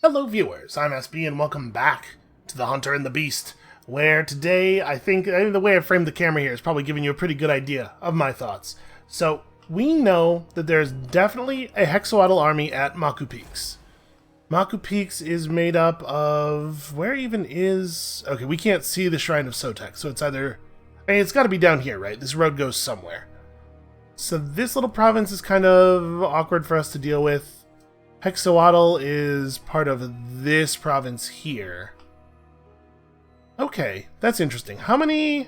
Hello viewers, I'm SB and welcome back to The Hunter and the Beast, where today I think the way I framed the camera here is probably giving you a pretty good idea of my thoughts. So, we know that there's definitely a Hexawaddle army at Maku Peaks. Maku Peaks is made up of... where even is... okay, we can't see the Shrine of Sotek, so it's either... I mean, it's gotta be down here, right? This road goes somewhere. So this little province is kind of awkward for us to deal with. Hexawaddle is part of this province here. Okay, that's interesting. How many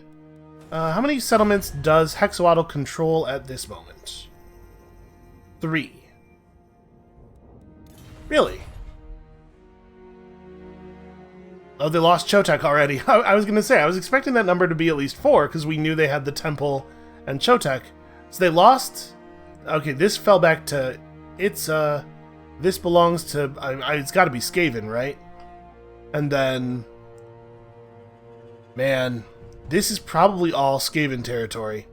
settlements does Hexawaddle control at this moment? 3. Really? Oh, they lost Chotek already. I was gonna say, I was expecting that number to be at least 4, because we knew they had the temple and Chotek. So they lost... okay, this fell back to... this belongs to... it's gotta be Skaven, right? And then... man, this is probably all Skaven territory.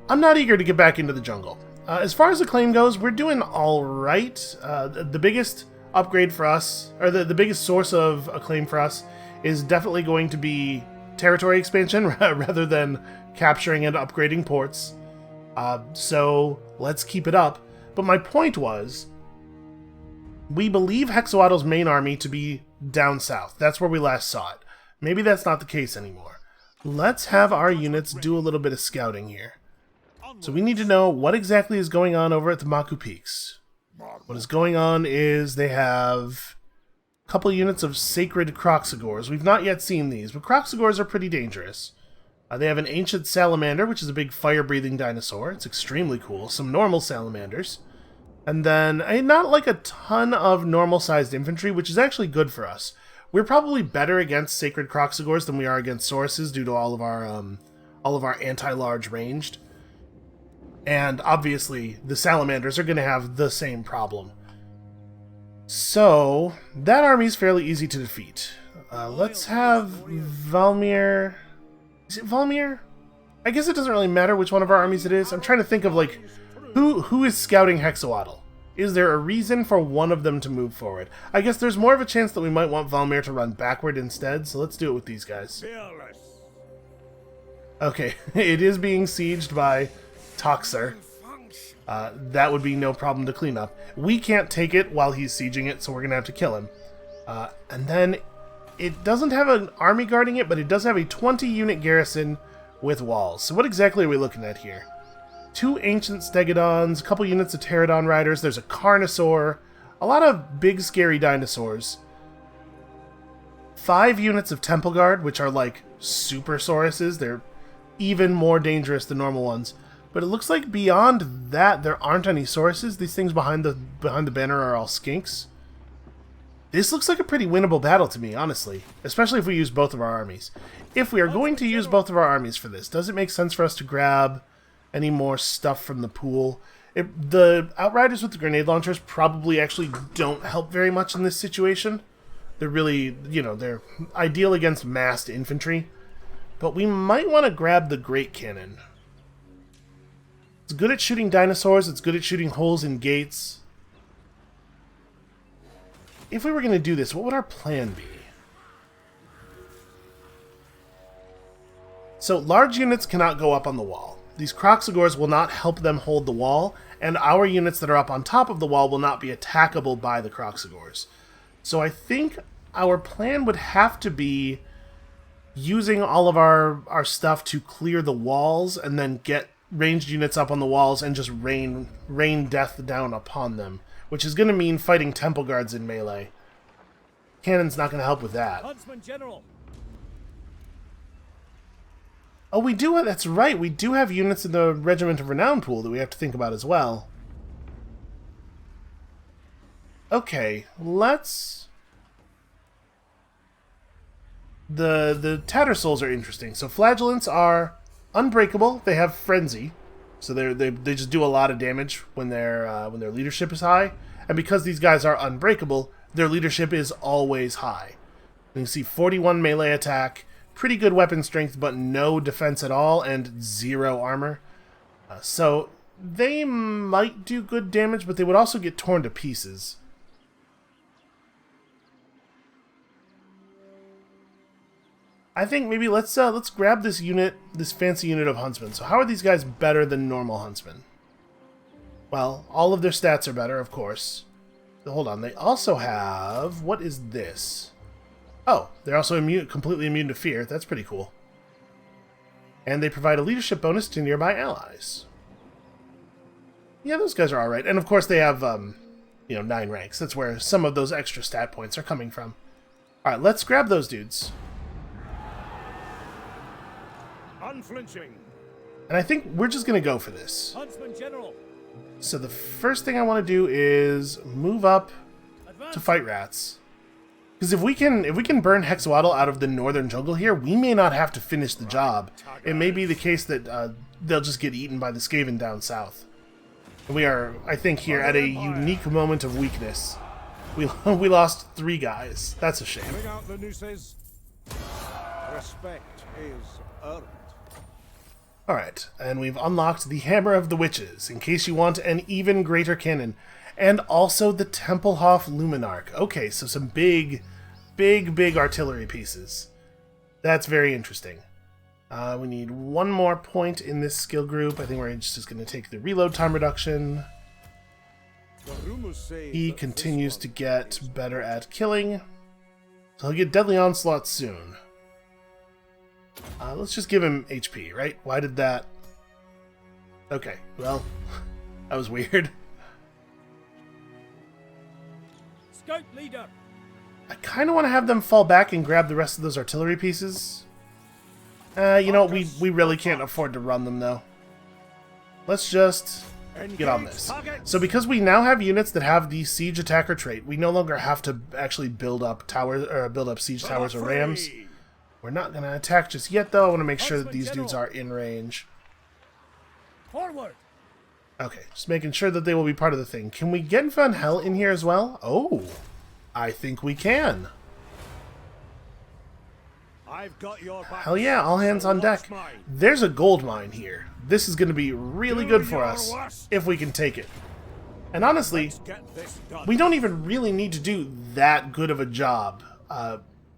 I'm not eager to get back into the jungle. As far as acclaim goes, we're doing alright. The biggest upgrade for us, or the biggest source of acclaim for us, is definitely going to be territory expansion rather than capturing and upgrading ports. So let's keep it up. But my point was, we believe Hexawaddle's main army to be down south. That's where we last saw it. Maybe that's not the case anymore. Let's have our units do a little bit of scouting here. So we need to know what exactly is going on over at the Maku Peaks. What is going on is they have a couple units of sacred Croxagores. We've not yet seen these, but Croxagores are pretty dangerous. They have an ancient salamander, which is a big fire-breathing dinosaur. It's extremely cool. Some normal salamanders. And then, not like a ton of normal-sized infantry, which is actually good for us. We're probably better against sacred Croxagores than we are against Sauruses due to all of our anti-large ranged. And obviously, the salamanders are going to have the same problem. So, that army is fairly easy to defeat. Let's have Valmir... is it Valmir? I guess it doesn't really matter which one of our armies it is. I'm trying to think of, like, who is scouting Hexawaddle? Is there a reason for one of them to move forward? I guess there's more of a chance that we might want Valmir to run backward instead, so let's do it with these guys. Okay, it is being sieged by Toxer. That would be no problem to clean up. We can't take it while he's sieging it, so we're going to have to kill him. And then... it doesn't have an army guarding it, but it does have a 20-unit garrison with walls. So what exactly are we looking at here? 2 ancient stegodons, a couple units of pterodon riders, there's a carnosaur, a lot of big scary dinosaurs. 5 units of temple guard, which are like super sauruses. They're even more dangerous than normal ones. But it looks like beyond that, there aren't any sauruses. These things behind the banner are all skinks. This looks like a pretty winnable battle to me, honestly. Especially if we use both of our armies. If we are going to use both of our armies for this, does it make sense for us to grab any more stuff from the pool? The Outriders with the grenade launchers probably actually don't help very much in this situation. They're really, they're ideal against massed infantry. But we might want to grab the Great Cannon. It's good at shooting dinosaurs, it's good at shooting holes in gates. If we were going to do this, what would our plan be? So, large units cannot go up on the wall. These Croxagores will not help them hold the wall, and our units that are up on top of the wall will not be attackable by the Croxagores. So I think our plan would have to be using all of our stuff to clear the walls, and then get ranged units up on the walls and just rain death down upon them. Which is going to mean fighting temple guards in melee. Cannon's not going to help with that. Huntsman General. Oh, we do have... that's right. We do have units in the Regiment of Renown pool that we have to think about as well. Okay, let's... The Tattersouls are interesting. So Flagellants are unbreakable. They have Frenzy. So they just do a lot of damage when their leadership is high. And because these guys are unbreakable, their leadership is always high. You can see 41 melee attack, pretty good weapon strength, but no defense at all, and 0 armor. So they might do good damage, but they would also get torn to pieces. I think maybe let's grab this unit, this fancy unit of huntsmen. So how are these guys better than normal huntsmen? Well, all of their stats are better, of course. Hold on, they also have... What is this? Oh, they're also completely immune to fear. That's pretty cool. And they provide a leadership bonus to nearby allies. Yeah, those guys are alright. And of course they have, 9 ranks. That's where some of those extra stat points are coming from. Alright, let's grab those dudes. Unflinching. And I think we're just going to go for this. Huntsman General. So the first thing I want to do is move up to fight rats. Because if we can burn Hexawaddle out of the northern jungle here, we may not have to finish the job. It may be the case that they'll just get eaten by the Skaven down south. And we are, I think, here at a unique moment of weakness. We lost 3 guys. That's a shame. Bring out the nooses. Respect is earned. Alright, and we've unlocked the Hammer of the Witches, in case you want an even greater cannon. And also the Templehof Luminarch. Okay, so some big artillery pieces. That's very interesting. We need 1 more point in this skill group. I think we're just going to take the reload time reduction. He continues to get better at killing. So he'll get Deadly Onslaught soon. Let's just give him HP, right? Why did that... Okay, well, that was weird. Scout leader. I kind of want to have them fall back and grab the rest of those artillery pieces. We really can't afford to run them, though. Let's just get on this. So because we now have units that have the siege attacker trait, we no longer have to actually build up towers or build up siege towers or rams. We're not going to attack just yet, though. I want to make sure that these dudes are in range. Forward. Okay, just making sure that they will be part of the thing. Can we get Van Hell in here as well? Oh, I think we can. I've got your back. Hell yeah, all hands on deck. There's a gold mine here. This is going to be really good for us if we can take it. And honestly, we don't even really need to do that good of a job.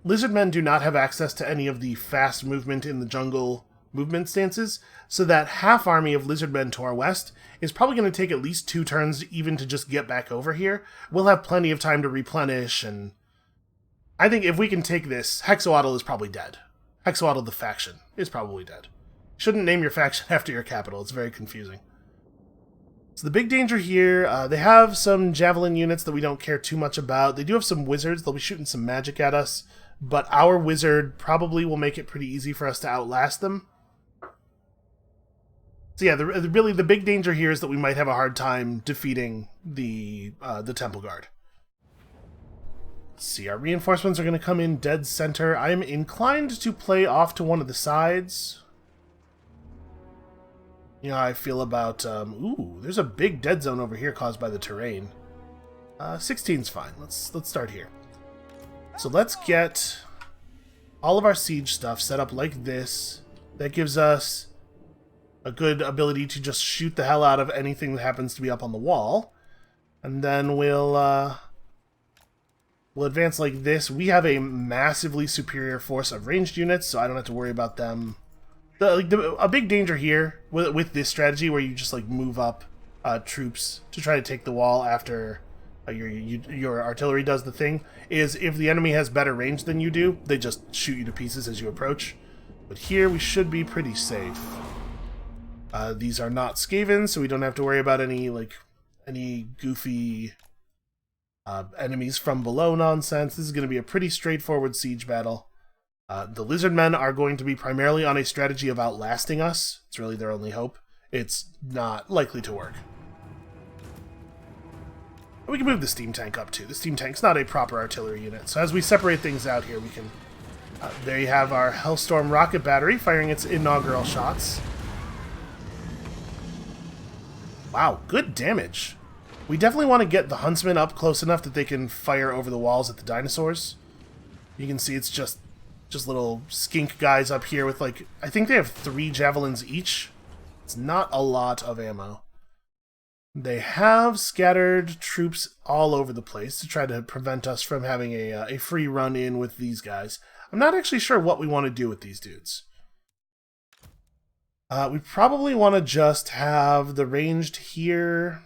Lizardmen do not have access to any of the fast movement in the jungle movement stances, so that half army of lizardmen to our west is probably going to take at least 2 turns even to just get back over here. We'll have plenty of time to replenish, and I think if we can take this, Hexawaddle is probably dead. Hexawaddle the faction is probably dead. Shouldn't name your faction after your capital, it's very confusing. So the big danger here, they have some javelin units that we don't care too much about. They do have some wizards, they'll be shooting some magic at us, but our wizard probably will make it pretty easy for us to outlast them. So yeah, really the big danger here is that we might have a hard time defeating the Temple Guard. Let's see, our reinforcements are going to come in dead center. I'm inclined to play off to one of the sides. You know how I feel about... ooh, there's a big dead zone over here caused by the terrain. 16's fine. Let's start here. So let's get all of our siege stuff set up like this. That gives us a good ability to just shoot the hell out of anything that happens to be up on the wall. And then we'll advance like this. We have a massively superior force of ranged units, so I don't have to worry about them. A big danger here with this strategy, where you just like move up troops to try to take the wall after your artillery does the thing, is if the enemy has better range than you do, they just shoot you to pieces as you approach. But here we should be pretty safe. These are not Skaven, so we don't have to worry about any goofy enemies from below nonsense. This is going to be a pretty straightforward siege battle. The Lizardmen are going to be primarily on a strategy of outlasting us. It's really their only hope. It's not likely to work. We can move the steam tank up too. The steam tank's not a proper artillery unit, so as we separate things out here, we can... there you have our Hellstorm rocket battery firing its inaugural shots. Wow, good damage. We definitely want to get the Huntsmen up close enough that they can fire over the walls at the dinosaurs. You can see it's just little skink guys up here with, like, I think they have 3 javelins each. It's not a lot of ammo. They have scattered troops all over the place to try to prevent us from having a free run-in with these guys. I'm not actually sure what we want to do with these dudes. We probably want to just have the ranged here.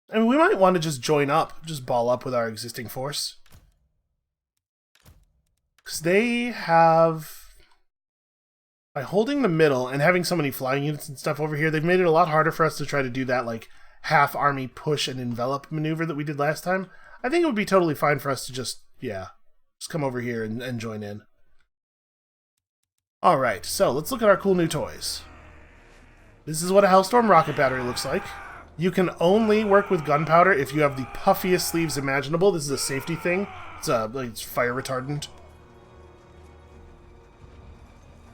I mean, we might want to just join up, just ball up with our existing force. Because they have... By holding the middle and having so many flying units and stuff over here, they've made it a lot harder for us to try to do that, like, half-army push and envelop maneuver that we did last time. I think it would be totally fine for us to just, just come over here and join in. Alright, so let's look at our cool new toys. This is what a Hellstorm rocket battery looks like. You can only work with gunpowder if you have the puffiest sleeves imaginable. This is a safety thing. It's fire retardant.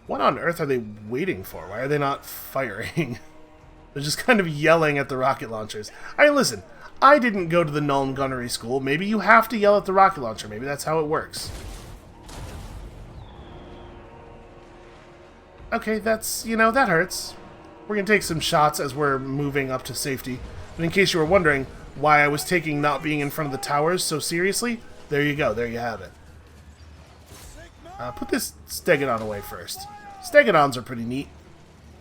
What on earth are they waiting for? Why are they not firing? They're just kind of yelling at the rocket launchers. Listen, I didn't go to the Null and Gunnery school. Maybe you have to yell at the rocket launcher. Maybe that's how it works. Okay, that's, that hurts. We're going to take some shots as we're moving up to safety. But in case you were wondering why I was taking not being in front of the towers so seriously, there you go. There you have it. Put this Stegodon away first. Stegodons are pretty neat.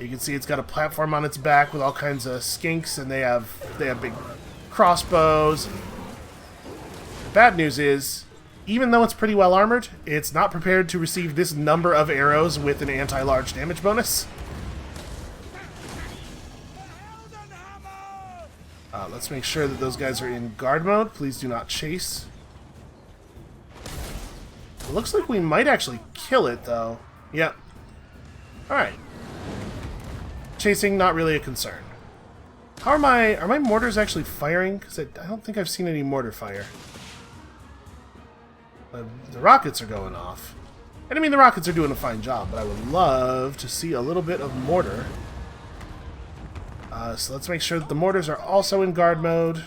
You can see it's got a platform on its back with all kinds of skinks, and they have big crossbows. The bad news is, even though it's pretty well armored, it's not prepared to receive this number of arrows with an anti-large damage bonus. Let's make sure that those guys are in guard mode. Please do not chase. It looks like we might actually kill it, though. Yep. Alright. Chasing, not really a concern. How are my mortars actually firing? Because I don't think I've seen any mortar fire. The rockets are going off. And I mean, the rockets are doing a fine job, but I would love to see a little bit of mortar. So let's make sure that the mortars are also in guard mode.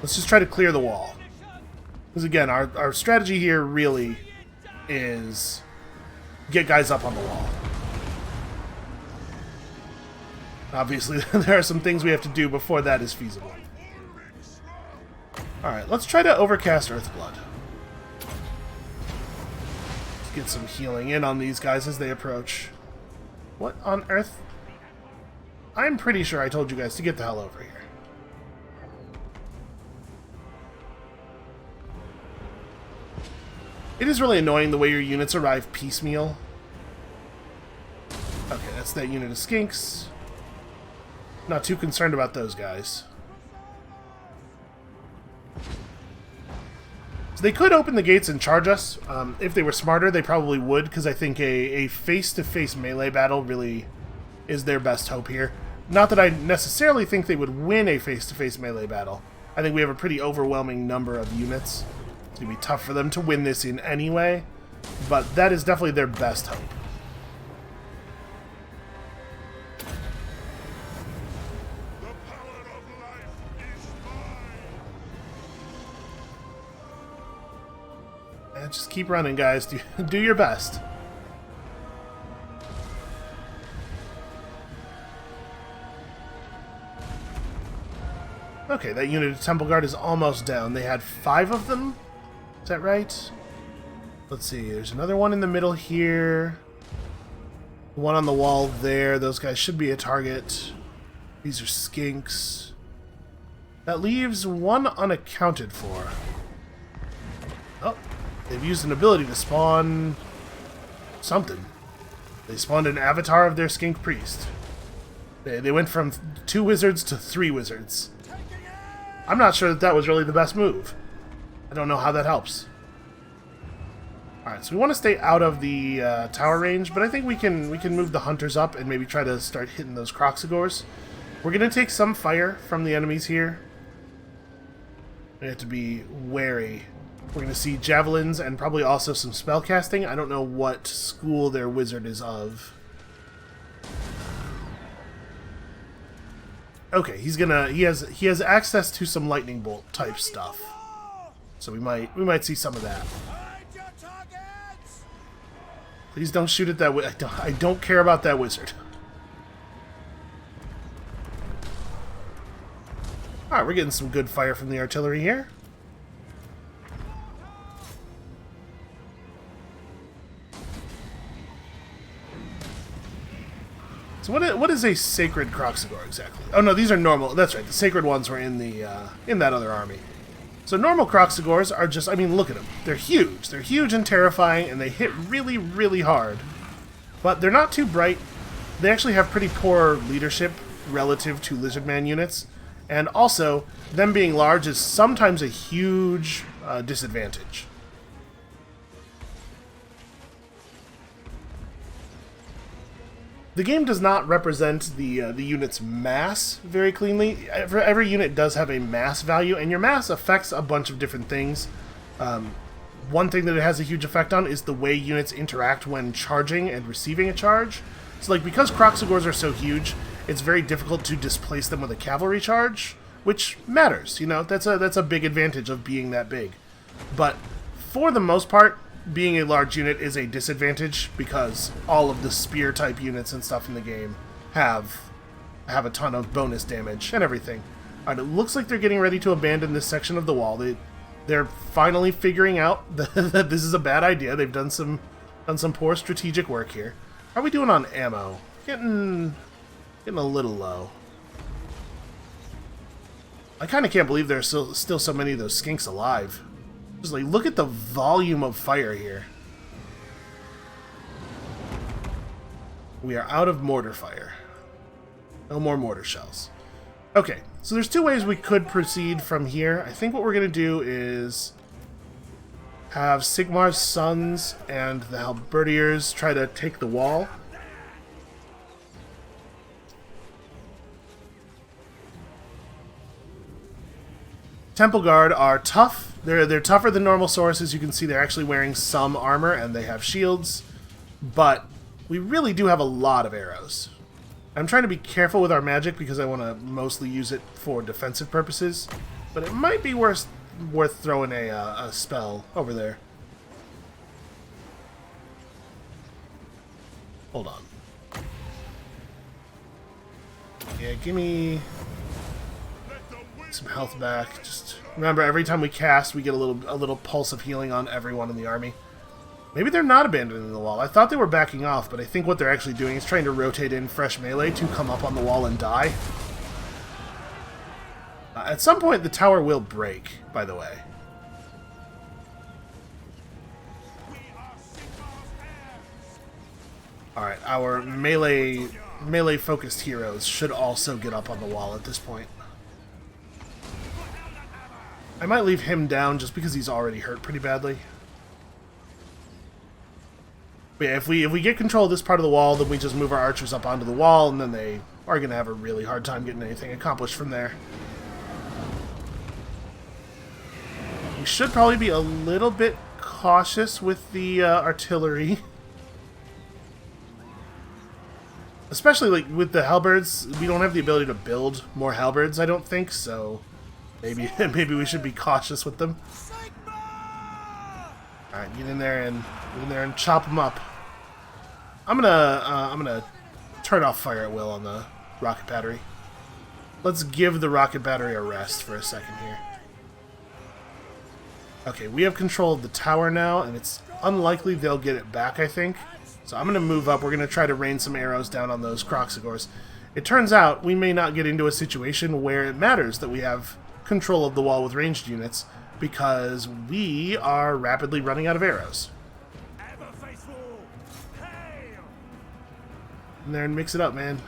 Let's just try to clear the wall. Because again, our strategy here really is get guys up on the wall. Obviously, there are some things we have to do before that is feasible. Alright, let's try to overcast Earthblood. Let's get some healing in on these guys as they approach. What on earth? I'm pretty sure I told you guys to get the hell over here. It is really annoying the way your units arrive piecemeal. Okay, that's that unit of skinks. Not too concerned about those guys. So they could open the gates and charge us. If they were smarter, they probably would, because I think a face-to-face melee battle really is their best hope here. Not that I necessarily think they would win a face-to-face melee battle. I think we have a pretty overwhelming number of units. It's going to be tough for them to win this in any way, but that is definitely their best hope. Just keep running, guys. Do your best. Okay, that unit of Temple Guard is almost down. They had 5 of them? Is that right? Let's see. There's another one in the middle here. One on the wall there. Those guys should be a target. These are skinks. That leaves one unaccounted for. Oh. They've used an ability to spawn something. They spawned an avatar of their skink priest. They went from 2 wizards to 3 wizards. I'm not sure that was really the best move. I don't know how that helps. Alright, so we want to stay out of the tower range, but I think we can move the hunters up and maybe try to start hitting those Croxigors. We're going to take some fire from the enemies here. We have to be wary. We're going to see javelins and probably also some spellcasting. I don't know what school their wizard is of. Okay, he has access to some lightning bolt type stuff. So we might see some of that. Please don't shoot at that I don't care about that wizard. Alright, we're getting some good fire from the artillery here. So what is a sacred Kroxigor exactly? Oh no, these are normal. That's right. The sacred ones were in the in that other army. So normal Kroxigors are just, I mean, look at them. They're huge. They're huge and terrifying, and they hit really, really hard. But they're not too bright. They actually have pretty poor leadership relative to Lizardman units. And also, them being large is sometimes a huge disadvantage. The game does not represent the unit's mass very cleanly. Every unit does have a mass value, and your mass affects a bunch of different things. One thing that it has a huge effect on is the way units interact when charging and receiving a charge. So, like, because Kroxigors are so huge, it's very difficult to displace them with a cavalry charge, which matters. You know, that's a big advantage of being that big. But for the most part, being a large unit is a disadvantage because all of the spear type units and stuff in the game have a ton of bonus damage and everything. Alright, it looks like they're getting ready to abandon this section of the wall. They're finally figuring out that this is a bad idea. They've done some poor strategic work here. How are we doing on ammo? Getting a little low. I kind of can't believe there's still so many of those skinks alive. Just like, look at the volume of fire here. We are out of mortar fire. No more mortar shells. Okay, so there's two ways we could proceed from here. I think what we're going to do is have Sigmar's sons and the halberdiers try to take the wall. Temple Guard are tough. They're tougher than normal sources. You can see they're actually wearing some armor and they have shields. But we really do have a lot of arrows. I'm trying to be careful with our magic because I want to mostly use it for defensive purposes. But it might be worth throwing a spell over there. Hold on. Yeah, give me some health back. Just remember, every time we cast, we get a little pulse of healing on everyone in the army. Maybe they're not abandoning the wall. I thought they were backing off, but I think what they're actually doing is trying to rotate in fresh melee to come up on the wall and die. At some point, the tower will break, by the way. Alright, our melee-focused heroes should also get up on the wall at this point. I might leave him down just because he's already hurt pretty badly. But yeah, if we get control of this part of the wall, then we just move our archers up onto the wall, and then they are going to have a really hard time getting anything accomplished from there. We should probably be a little bit cautious with the artillery. Especially like with the halberds, we don't have the ability to build more halberds, I don't think, so maybe we should be cautious with them. Alright, get in there and chop them up. I'm gonna turn off fire at will on the rocket battery. Let's give the rocket battery a rest for a second here. Okay, we have control of the tower now, and it's unlikely they'll get it back, I think. So I'm going to move up. We're going to try to rain some arrows down on those Kroxigors. It turns out we may not get into a situation where it matters that we have control of the wall with ranged units, because we are rapidly running out of arrows. In there and mix it up, man.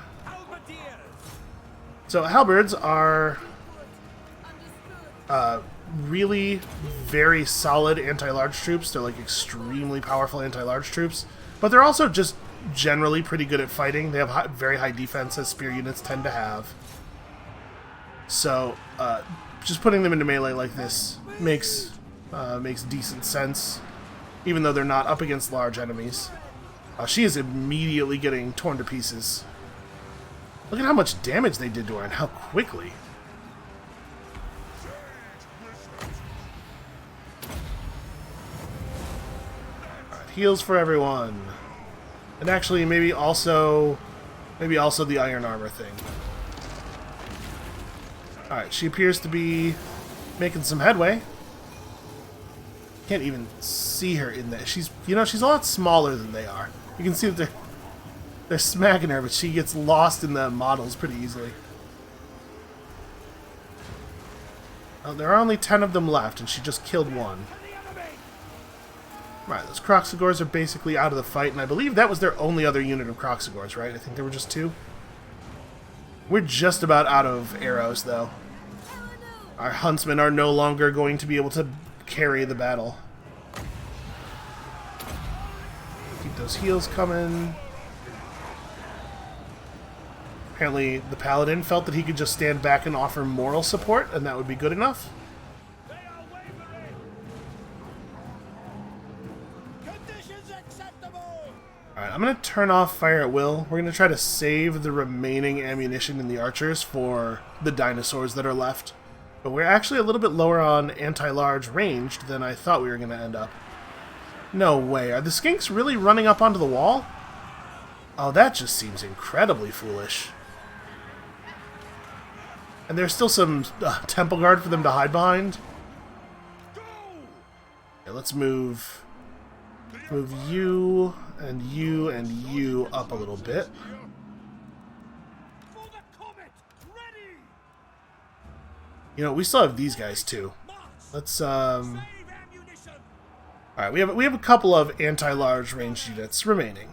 So halberds are really very solid anti-large troops. They're like extremely powerful anti-large troops, but they're also just generally pretty good at fighting. They have very high defense, as spear units tend to have. So just putting them into melee like this makes decent sense, even though they're not up against large enemies. She is immediately getting torn to pieces. Look at how much damage they did to her and how quickly. Heals for everyone. And actually, maybe also the iron armor thing. Alright, she appears to be making some headway. Can't even see her in there. She's a lot smaller than they are. You can see that They're smacking her, but she gets lost in the models pretty easily. Oh, there are only 10 of them left, and she just killed one. Right, those Croxagors are basically out of the fight, and I believe that was their only other unit of Croxagors, right? I think there were just 2. We're just about out of arrows, though. Our huntsmen are no longer going to be able to carry the battle. Keep those heals coming. Apparently, the paladin felt that he could just stand back and offer moral support, and that would be good enough. Alright, I'm going to turn off fire at will. We're going to try to save the remaining ammunition in the archers for the dinosaurs that are left. But we're actually a little bit lower on anti-large ranged than I thought we were going to end up. No way. Are the skinks really running up onto the wall? Oh, that just seems incredibly foolish. And there's still some temple guard for them to hide behind. Okay, let's move you and you and you up a little bit. You know, we still have these guys too. Let's Alright, we have a couple of anti-large ranged units remaining.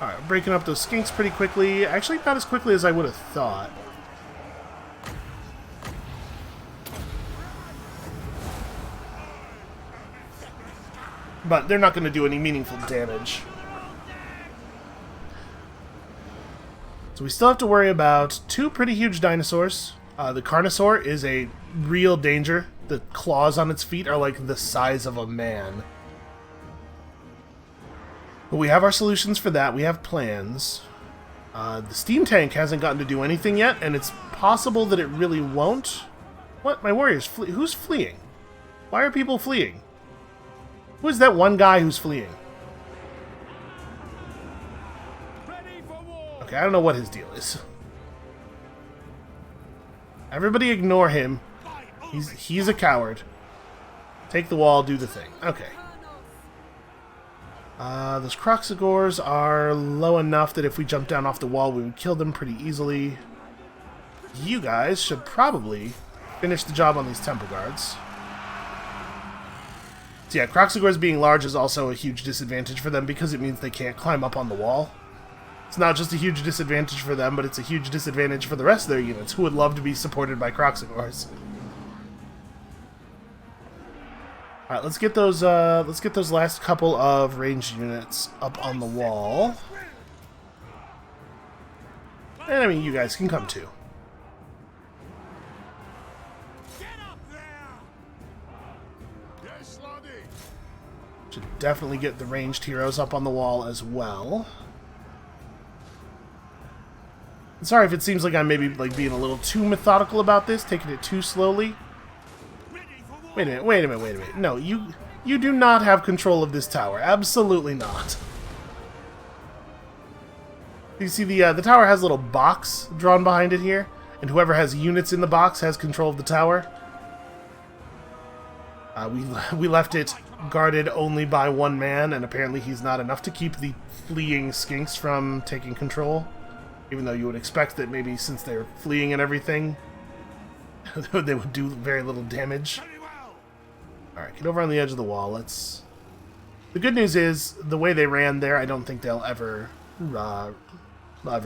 Alright, breaking up those skinks pretty quickly. Actually, not as quickly as I would have thought. But they're not going to do any meaningful damage. So we still have to worry about 2 pretty huge dinosaurs. The Carnosaur is a real danger. The claws on its feet are like the size of a man. But we have our solutions for that. We have plans. The steam tank hasn't gotten to do anything yet, and it's possible that it really won't. What? My warriors flee. Who's fleeing? Why are people fleeing? Who is that one guy who's fleeing? Okay, I don't know what his deal is. Everybody ignore him. He's a coward. Take the wall, do the thing. Okay. Those Croxagors are low enough that if we jump down off the wall, we would kill them pretty easily. You guys should probably finish the job on these temple guards. So yeah, Croxagors being large is also a huge disadvantage for them because it means they can't climb up on the wall. It's not just a huge disadvantage for them, but it's a huge disadvantage for the rest of their units, who would love to be supported by Croxagors. Alright, let's get those last couple of ranged units up on the wall. And I mean, you guys can come too. Should definitely get the ranged heroes up on the wall as well. Sorry if it seems like I'm maybe like being a little too methodical about this, taking it too slowly. Wait a minute. No, you do not have control of this tower. Absolutely not. You see the tower has a little box drawn behind it here, and whoever has units in the box has control of the tower. We left it guarded only by one man, and apparently he's not enough to keep the fleeing skinks from taking control. Even though you would expect that maybe since they're fleeing and everything, they would do very little damage. Alright, get over on the edge of the wall. Let's... The good news is, the way they ran there, I don't think they'll ever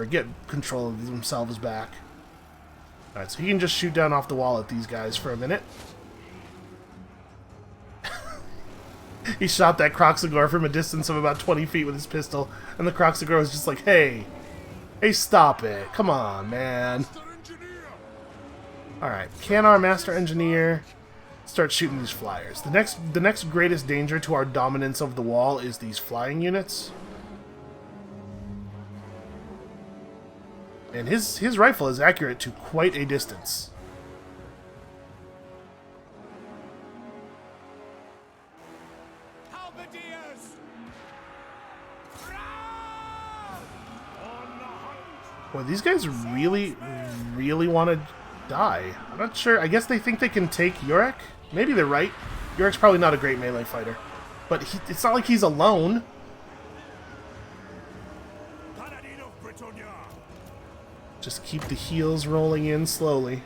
get control of themselves back. Alright, so he can just shoot down off the wall at these guys for a minute. He shot that Croxagor from a distance of about 20 feet with his pistol, and the Croxagor was just like, hey, stop it. Come on, man. Alright, can our Master Engineer start shooting these flyers? The next greatest danger to our dominance of the wall is these flying units. And his rifle is accurate to quite a distance. Boy, these guys really, really want to die. I'm not sure. I guess they think they can take Yorick? Maybe they're right. Yorik's probably not a great melee fighter. But it's not like he's alone. Just keep the heals rolling in slowly.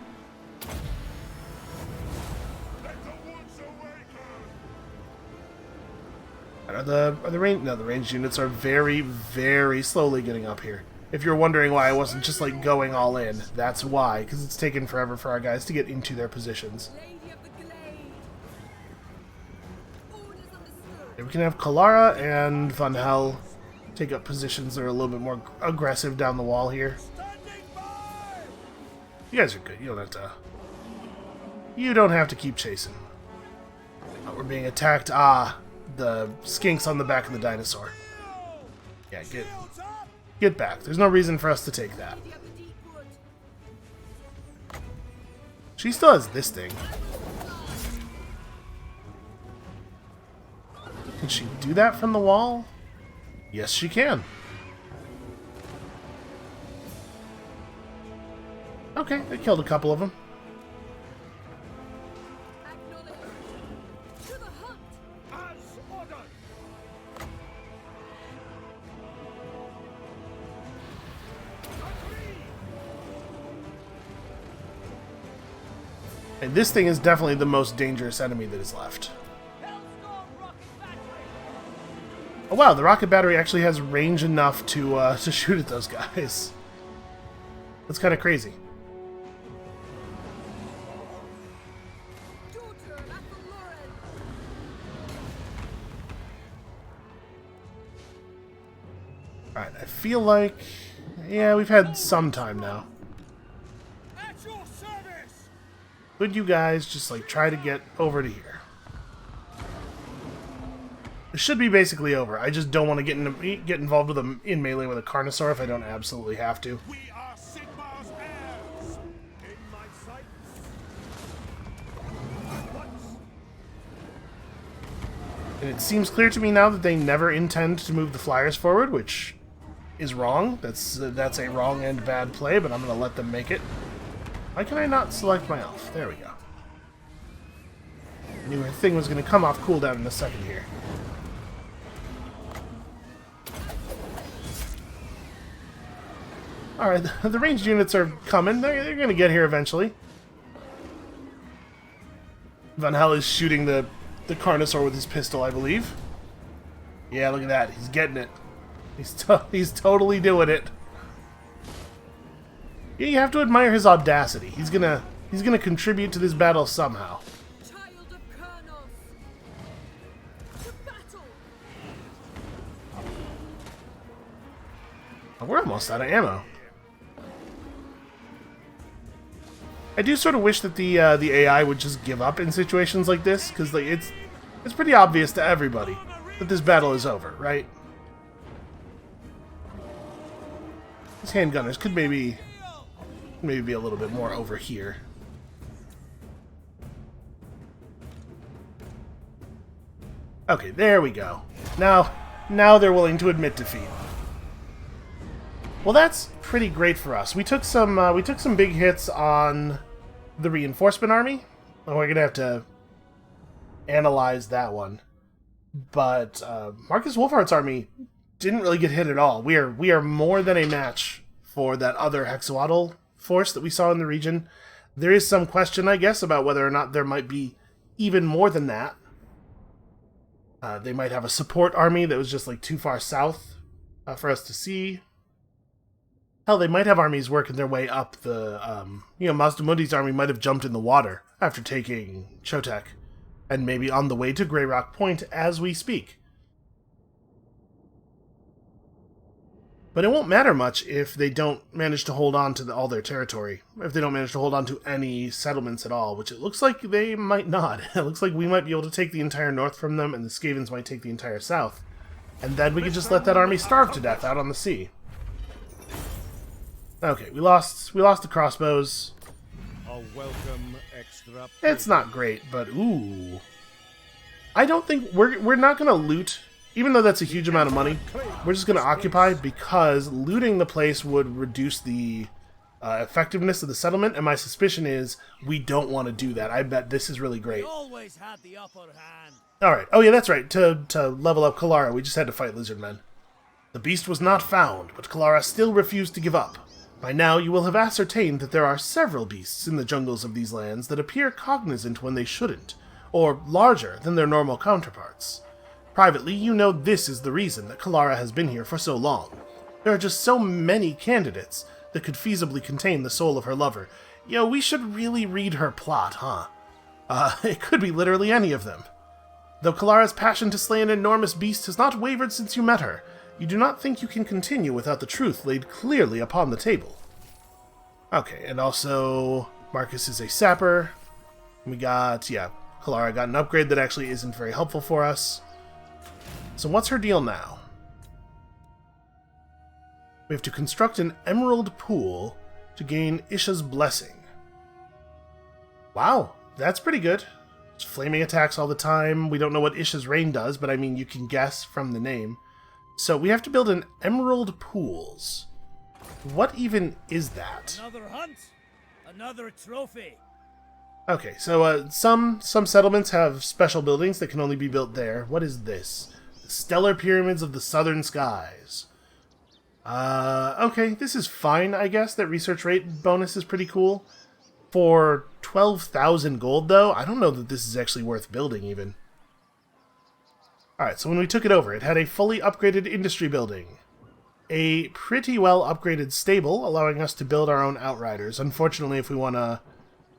Are the range? No, the ranged units are very, very slowly getting up here. If you're wondering why I wasn't just like going all in, that's why, because it's taken forever for our guys to get into their positions. Yeah, we can have Kalara and Van Hel take up positions that are a little bit more aggressive down the wall here. You guys are good. You don't have to. You don't have to keep chasing. Oh, we're being attacked. Ah, the skinks on the back of the dinosaur. Yeah, get back. There's no reason for us to take that. She still has this thing. Can she do that from the wall? Yes, she can. Okay, I killed a couple of them. And this thing is definitely the most dangerous enemy that is left. Oh wow, the rocket battery actually has range enough to shoot at those guys. That's kind of crazy. Alright, I feel like... yeah, we've had some time now. Could you guys just, like, try to get over to here? It should be basically over. I just don't want to get involved with them in melee with a Carnosaur if I don't absolutely have to. We are Sigmar's heirs. In my sights. And it seems clear to me now that they never intend to move the flyers forward, which is wrong. That's a wrong and bad play, but I'm going to let them make it. Why can I not select my elf? There we go. I knew her thing was going to come off cooldown in a second here. Alright, the ranged units are coming. They're going to get here eventually. Van Hel is shooting the Carnosaur with his pistol, I believe. Yeah, look at that. He's getting it. He's totally doing it. Yeah, you have to admire his audacity. He's gonna contribute to this battle somehow. Child of Kurnos, to battle. Oh, we're almost out of ammo. I do sort of wish that the AI would just give up in situations like this, because like it's pretty obvious to everybody that this battle is over, right? These handgunners could maybe be a little bit more over here. Okay, there we go. Now they're willing to admit defeat. Well, that's pretty great for us. We took some big hits on the reinforcement army. We're gonna have to analyze that one. But Marcus Wolfhart's army didn't really get hit at all. We are more than a match for that other Hexawaddle force that we saw in the region. There is some question, I guess, about whether or not there might be even more than that. They might have a support army that was just like too far south for us to see. Hell, they might have armies working their way up the... Mazdamundi's army might have jumped in the water after taking Chotek, and maybe on the way to Grey Rock Point as we speak. But it won't matter much if they don't manage to hold on to all their territory, if they don't manage to hold on to any settlements at all, which it looks like they might not. It looks like we might be able to take the entire north from them, and the Skavens might take the entire south. And then we could just let that army starve to death out on the sea. Okay, we lost the crossbows. A welcome extra. It's not great, but ooh. I don't think we're not gonna loot, even though that's a huge amount of money. We're just gonna occupy because looting the place would reduce the effectiveness of the settlement, and my suspicion is we don't want to do that. I bet this is really great. Always had the upper hand. Alright, oh yeah, that's right. To level up Kalara, we just had to fight lizardmen. The beast was not found, but Kalara still refused to give up. By now, you will have ascertained that there are several beasts in the jungles of these lands that appear cognizant when they shouldn't, or larger than their normal counterparts. Privately, you know this is the reason that Kalara has been here for so long. There are just so many candidates that could feasibly contain the soul of her lover. We should really read her plot, huh? It could be literally any of them. Though Kalara's passion to slay an enormous beast has not wavered since you met her, you do not think you can continue without the truth laid clearly upon the table. Okay, and also, Marcus is a sapper. We got, Kalara got an upgrade that actually isn't very helpful for us. So what's her deal now? We have to construct an emerald pool to gain Isha's blessing. Wow, that's pretty good. It's flaming attacks all the time. We don't know what Isha's rain does, but I mean, you can guess from the name. So we have to build an emerald pools. What even is that? Another hunt, another trophy. Okay, so some settlements have special buildings that can only be built there. What is this? The Stellar Pyramids of the Southern Skies. Okay, this is fine, I guess. That research rate bonus is pretty cool. For 12,000 gold, though, I don't know that this is actually worth building, even. Alright, so when we took it over, it had a fully upgraded industry building. A pretty well upgraded stable, allowing us to build our own outriders. Unfortunately, if we want to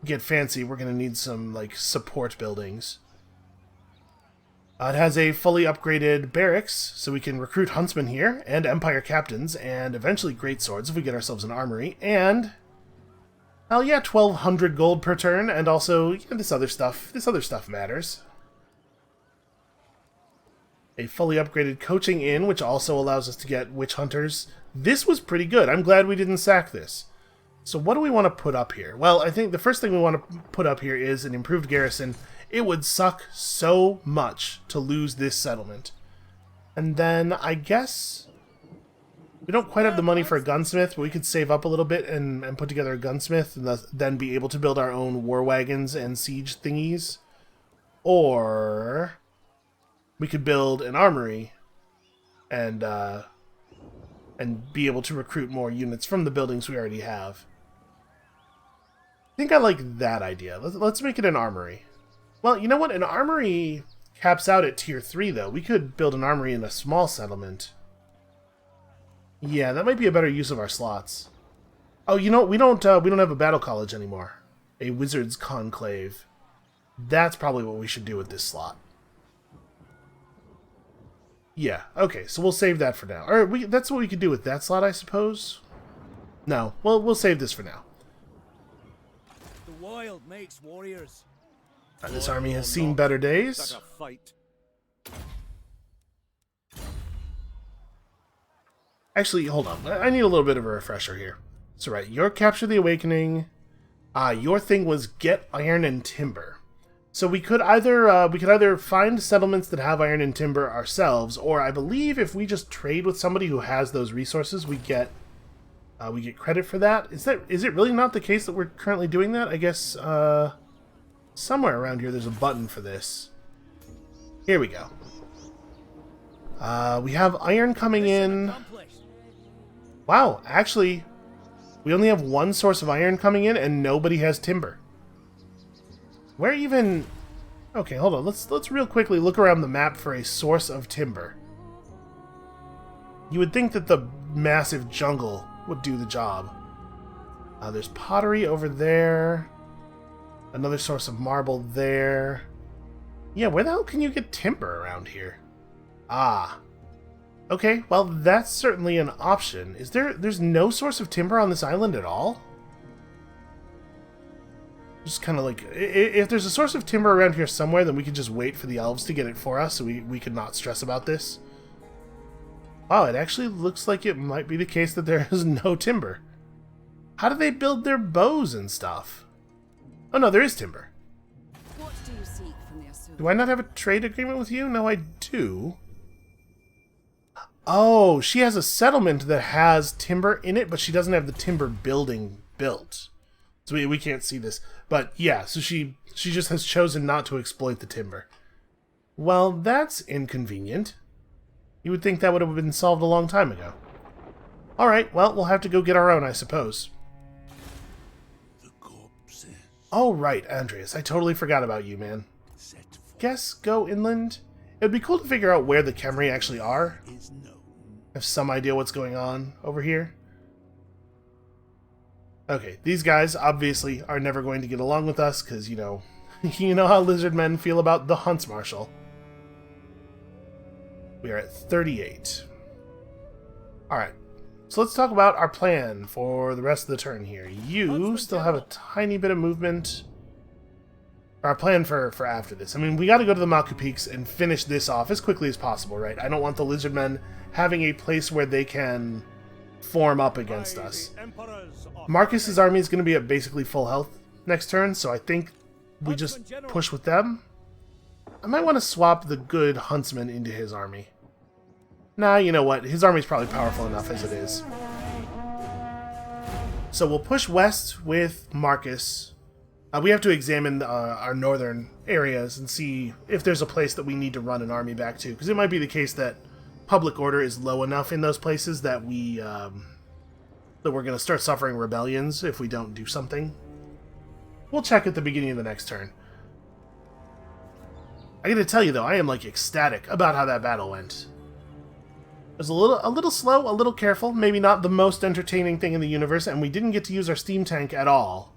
get fancy, we're going to need some, support buildings. It has a fully upgraded barracks, so we can recruit huntsmen here, and empire captains, and eventually great swords if we get ourselves an armory, and... hell yeah, 1,200 gold per turn, and also, this other stuff. This other stuff matters. A fully upgraded coaching inn, which also allows us to get witch hunters. This was pretty good. I'm glad we didn't sack this. So what do we want to put up here? Well, I think the first thing we want to put up here is an improved garrison. It would suck so much to lose this settlement. And then, I guess... we don't quite have the money for a gunsmith, but we could save up a little bit and put together a gunsmith, and then be able to build our own war wagons and siege thingies. Or... we could build an armory and be able to recruit more units from the buildings we already have. I think I like that idea. Let's make it an armory. Well, you know what? An armory caps out at tier 3, though. We could build an armory in a small settlement. Yeah, that might be a better use of our slots. Oh, you know, we don't have a battle college anymore. A wizard's conclave. That's probably what we should do with this slot. Yeah, okay, so we'll save that for now. Or that's what we could do with that slot, I suppose? No, well, we'll save this for now. The wild makes warriors. This army has seen better days. Fight. Actually, hold on. I need a little bit of a refresher here. So right, your Capture the Awakening. Your thing was get iron and timber. So we could either find settlements that have iron and timber ourselves, or I believe if we just trade with somebody who has those resources, we get credit for that. Is it really not the case that we're currently doing that? I guess somewhere around here there's a button for this. Here we go. We have iron coming in. Wow, actually, we only have one source of iron coming in, and nobody has timber. Where even... okay, hold on. Let's real quickly look around the map for a source of timber. You would think that the massive jungle would do the job. There's pottery over there. Another source of marble there. Yeah, where the hell can you get timber around here? Ah. Okay, well, that's certainly an option. There's no source of timber on this island at all? Just kind of like, if there's a source of timber around here somewhere, then we could just wait for the elves to get it for us, so we could not stress about this. Oh, it actually looks like it might be the case that there is no timber. How do they build their bows and stuff? Oh no, there is timber. What do you seek from the Asur? Do I not have a trade agreement with you? No, I do. Oh, she has a settlement that has timber in it, but she doesn't have the timber building built. So we can't see this. But yeah, so she just has chosen not to exploit the timber. Well, that's inconvenient. You would think that would have been solved a long time ago. Alright, well, we'll have to go get our own, I suppose. The corpses Oh, right, Andreas. I totally forgot about you, man. set forth Guess go inland? It would be cool to figure out where the Khemri actually are. is known. Have some idea what's going on over here. Okay, these guys obviously are never going to get along with us because, you know how lizard men feel about the Hunts Marshal. We are at 38. Alright, so let's talk about our plan for the rest of the turn here. You still have a tiny bit of movement. Our plan for after this. I mean, we got to go to the Malku Peaks and finish this off as quickly as possible, right? I don't want the lizard men having a place where they can form up against us. Marcus's army is going to be at basically full health next turn, so I think we just push with them. I might want to swap the good huntsman into his army. Nah, you know what? His army's probably powerful enough as it is. So we'll push west with Marcus. We have to examine our northern areas and see if there's a place that we need to run an army back to, because it might be the case that public order is low enough in those places that we're going to start suffering rebellions if we don't do something. We'll check at the beginning of the next turn. I gotta tell you though, I am like ecstatic about how that battle went. It was a little slow, a little careful, maybe not the most entertaining thing in the universe, and we didn't get to use our steam tank at all.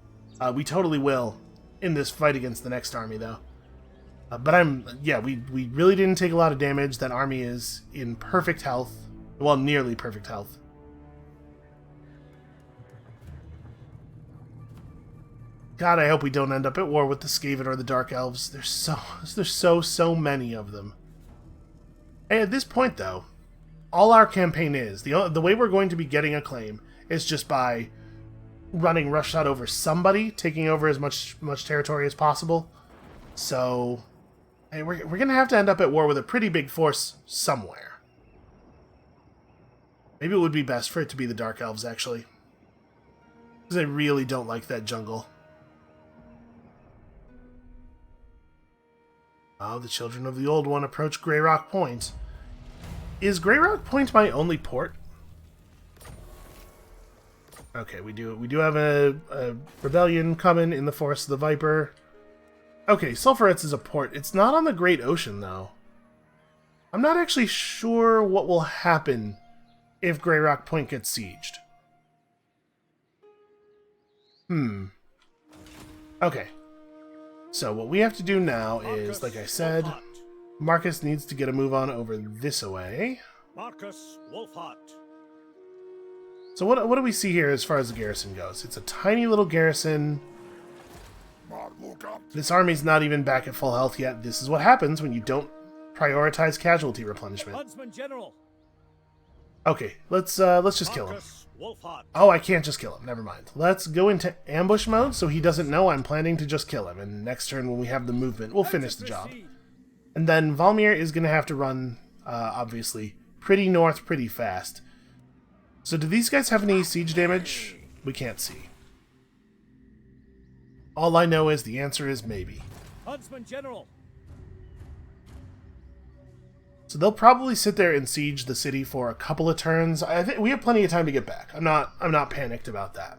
We totally will in this fight against the next army though. But we really didn't take a lot of damage. That army is in perfect health. Well, nearly perfect health. God, I hope we don't end up at war with the Skaven or the Dark Elves. There's so many of them. And at this point, though, all our campaign is, the way we're going to be getting acclaim is just by running roughshod over somebody, taking over as much territory as possible. So, hey, we're going to have to end up at war with a pretty big force somewhere. Maybe it would be best for it to be the Dark Elves, actually. Because I really don't like that jungle. Oh, the children of the Old One approach Grey Rock Point. Is Grey Rock Point my only port? Okay, we do have a rebellion coming in the Forest of the Viper. Okay, Sulphuret's is a port. It's not on the Great Ocean, though. I'm not actually sure what will happen if Grey Rock Point gets sieged. Okay. So what we have to do now is, like I said, Marcus needs to get a move on over this way. Marcus Wolfhart. So what do we see here as far as the garrison goes? It's a tiny little garrison. This army's not even back at full health yet. This is what happens when you don't prioritize casualty replenishment. Huntsman General. Okay, let's just kill him. Marcus Wolfhart. Oh, I can't just kill him. Never mind. Let's go into ambush mode so he doesn't know I'm planning to just kill him. And next turn when we have the movement, we'll finish the job. And then Valmir is going to have to run, obviously, pretty north pretty fast. So do these guys have any siege damage? We can't see. All I know is the answer is maybe. Huntsman General. So they'll probably sit there and siege the city for a couple of turns. I think we have plenty of time to get back. I'm not panicked about that.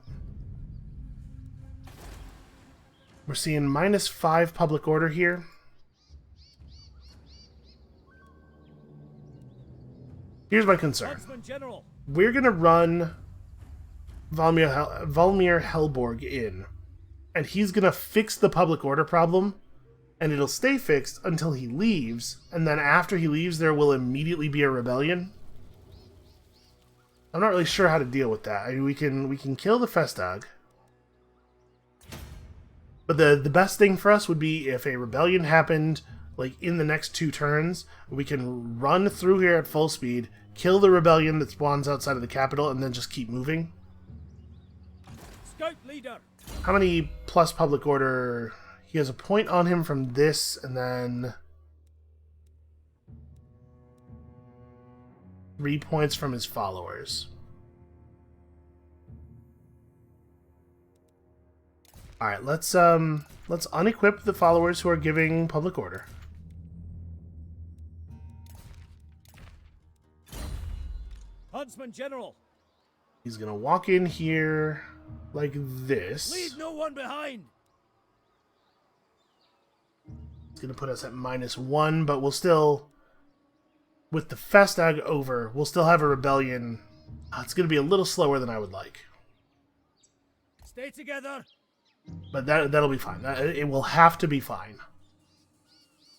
We're seeing -5 public order here. Here's my concern. Huntsman General. We're gonna run Valmir Helborg in, and he's gonna fix the public order problem. And it'll stay fixed until he leaves, and then after he leaves there will immediately be a rebellion. I'm not really sure how to deal with that. I mean, we can kill the Festag. But the best thing for us would be if a rebellion happened like in the next 2 turns, we can run through here at full speed, kill the rebellion that spawns outside of the capital, and then just keep moving. Scout leader. How many plus public order? He has a point on him from this, and then 3 points from his followers. All right, let's unequip the followers who are giving public order. Huntsman General, He's gonna walk in here like this. leave no one behind. It's gonna put us at -1, but we'll still, with the Festag over, we'll still have a rebellion. It's gonna be a little slower than I would like, Stay together. but that'll be fine. It will have to be fine.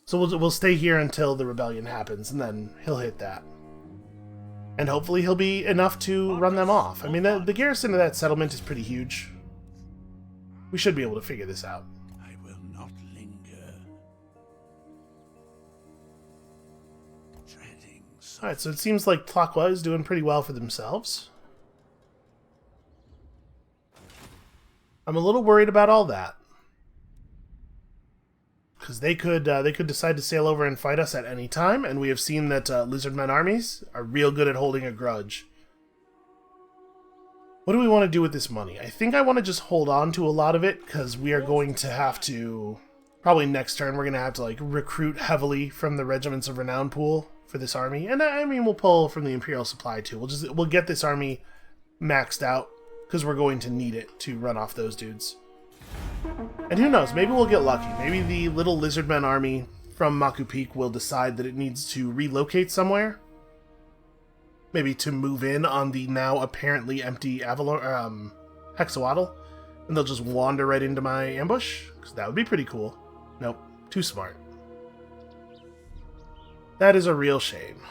So we'll stay here until the rebellion happens, and then he'll hit that. And hopefully he'll be enough to run them off. I mean, the garrison of that settlement is pretty huge. We should be able to figure this out. I will not linger. Treading Alright, so it seems like Tlaqua is doing pretty well for themselves. I'm a little worried about all that. Because they could decide to sail over and fight us at any time, and we have seen that lizardmen armies are real good at holding a grudge. What do we want to do with this money? I think I want to just hold on to a lot of it, because we are going to have to, probably next turn, we're going to have to like recruit heavily from the Regiments of Renown pool for this army. And I mean, we'll pull from the Imperial Supply too. We'll get this army maxed out, because we're going to need it to run off those dudes. And who knows, maybe we'll get lucky. Maybe the little lizardmen army from Maku Peak will decide that it needs to relocate somewhere. Maybe to move in on the now apparently empty Hexawaddle. And they'll just wander right into my ambush, because that would be pretty cool. Nope, too smart. That is a real shame.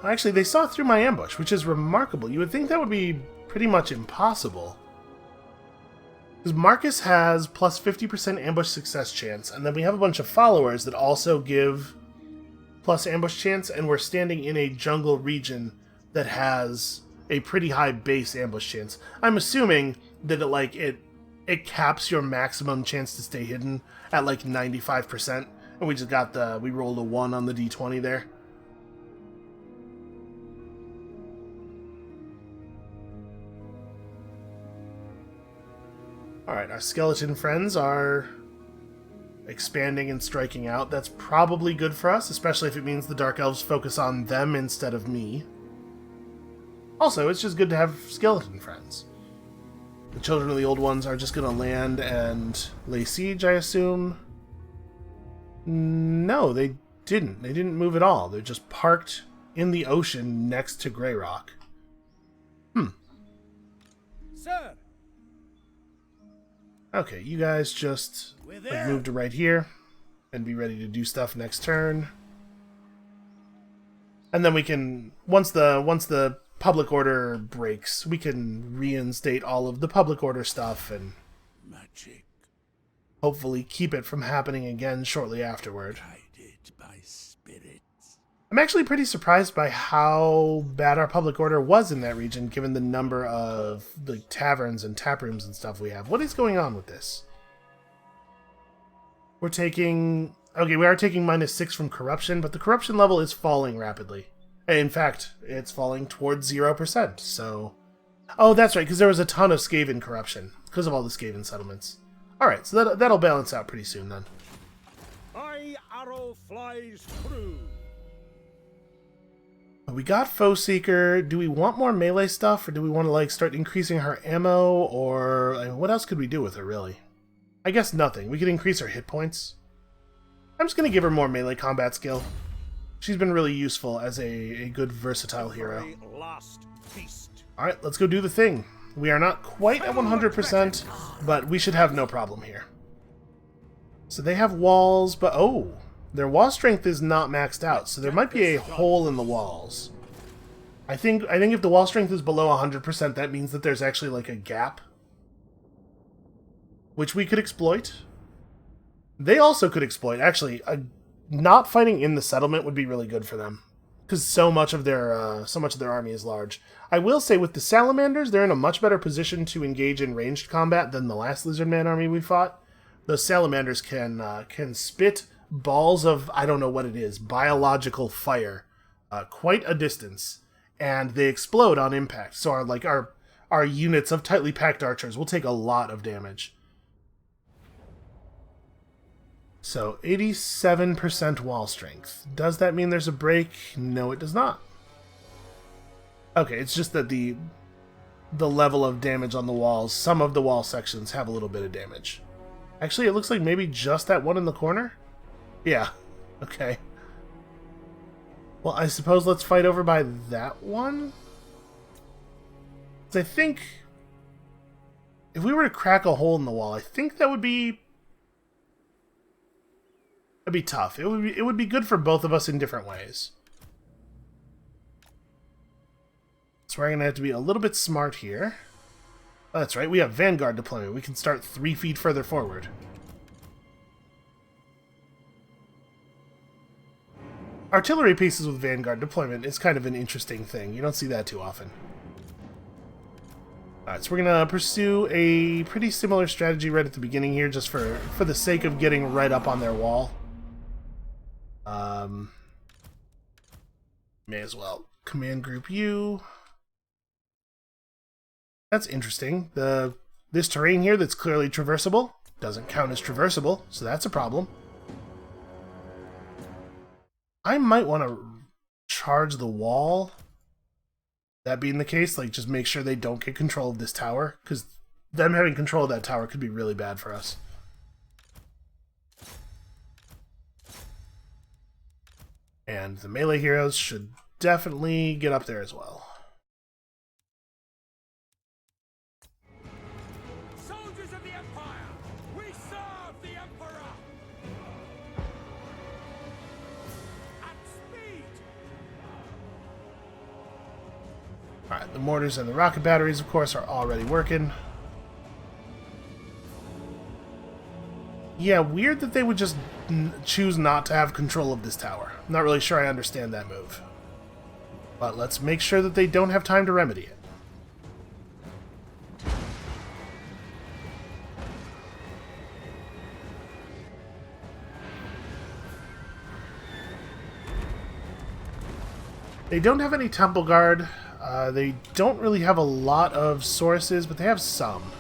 Actually, they saw through my ambush, which is remarkable. You would think that would be pretty much impossible. Because Marcus has plus 50% ambush success chance, and then we have a bunch of followers that also give plus ambush chance, and we're standing in a jungle region that has a pretty high base ambush chance. I'm assuming that it caps your maximum chance to stay hidden at like 95%, and we rolled a 1 on the d20 there. Alright, our skeleton friends are expanding and striking out. That's probably good for us, especially if it means the Dark Elves focus on them instead of me. Also, it's just good to have skeleton friends. The Children of the Old Ones are just going to land and lay siege, I assume. No, they didn't. They didn't move at all. They're just parked in the ocean next to Grey Rock. Sir, Okay, you guys just move to right here and be ready to do stuff next turn. And then we can, once the public order breaks, we can reinstate all of the public order stuff and magic hopefully keep it from happening again shortly afterward. guided by spirits. I'm actually pretty surprised by how bad our public order was in that region, given the number of the taverns and tap rooms and stuff we have. What is going on with this? We are taking -6 from corruption, but the corruption level is falling rapidly. In fact, it's falling towards 0%, so... Oh, that's right, because there was a ton of Skaven corruption, because of all the Skaven settlements. Alright, so that'll balance out pretty soon, then. My arrow flies through. We got Foe Seeker. Do we want more melee stuff, or do we want to start increasing her ammo, or what else could we do with her, really? I guess nothing. We could increase her hit points. I'm just going to give her more melee combat skill. She's been really useful as a good versatile hero. My last feast. Alright, let's go do the thing. We are not quite at 100%, but we should have no problem here. So they have walls, but oh! Their wall strength is not maxed out, so there might be a hole in the walls. I think if the wall strength is below 100%, that means that there's actually a gap, which we could exploit. They also could exploit. Actually, not fighting in the settlement would be really good for them, because so much of their army is large. I will say with the salamanders, they're in a much better position to engage in ranged combat than the last lizardman army we fought. Those salamanders can spit balls of, I don't know what it is, biological fire quite a distance, and they explode on impact. So our units of tightly packed archers will take a lot of damage. So 87% wall strength. Does that mean there's a break? No, it does not. Okay, it's just that the level of damage on the walls, some of the wall sections have a little bit of damage. Actually, it looks like maybe just that one in the corner? Yeah, okay. Well, I suppose let's fight over by that one? 'Cause I think if we were to crack a hole in the wall, I think that would be... It'd be tough. It would be good for both of us in different ways. So we're going to have to be a little bit smart here. Oh, that's right, we have Vanguard deployment. We can start 3 feet further forward. Artillery pieces with Vanguard deployment is kind of an interesting thing. You don't see that too often. Alright, so we're going to pursue a pretty similar strategy right at the beginning here, just for the sake of getting right up on their wall. May as well command group you. That's interesting. This terrain here that's clearly traversable doesn't count as traversable, so that's a problem. I might want to charge the wall. That being the case, like, just make sure they don't get control of this tower, because them having control of that tower could be really bad for us. And the melee heroes should definitely get up there as well. Soldiers of the Empire, we serve the Emperor! At speed! Alright, the mortars and the rocket batteries, of course, are already working. Yeah, weird that they would just choose not to have control of this tower. I'm not really sure I understand that move. But let's make sure that they don't have time to remedy it. They don't have any Temple Guard. They don't really have a lot of sources, but they have some.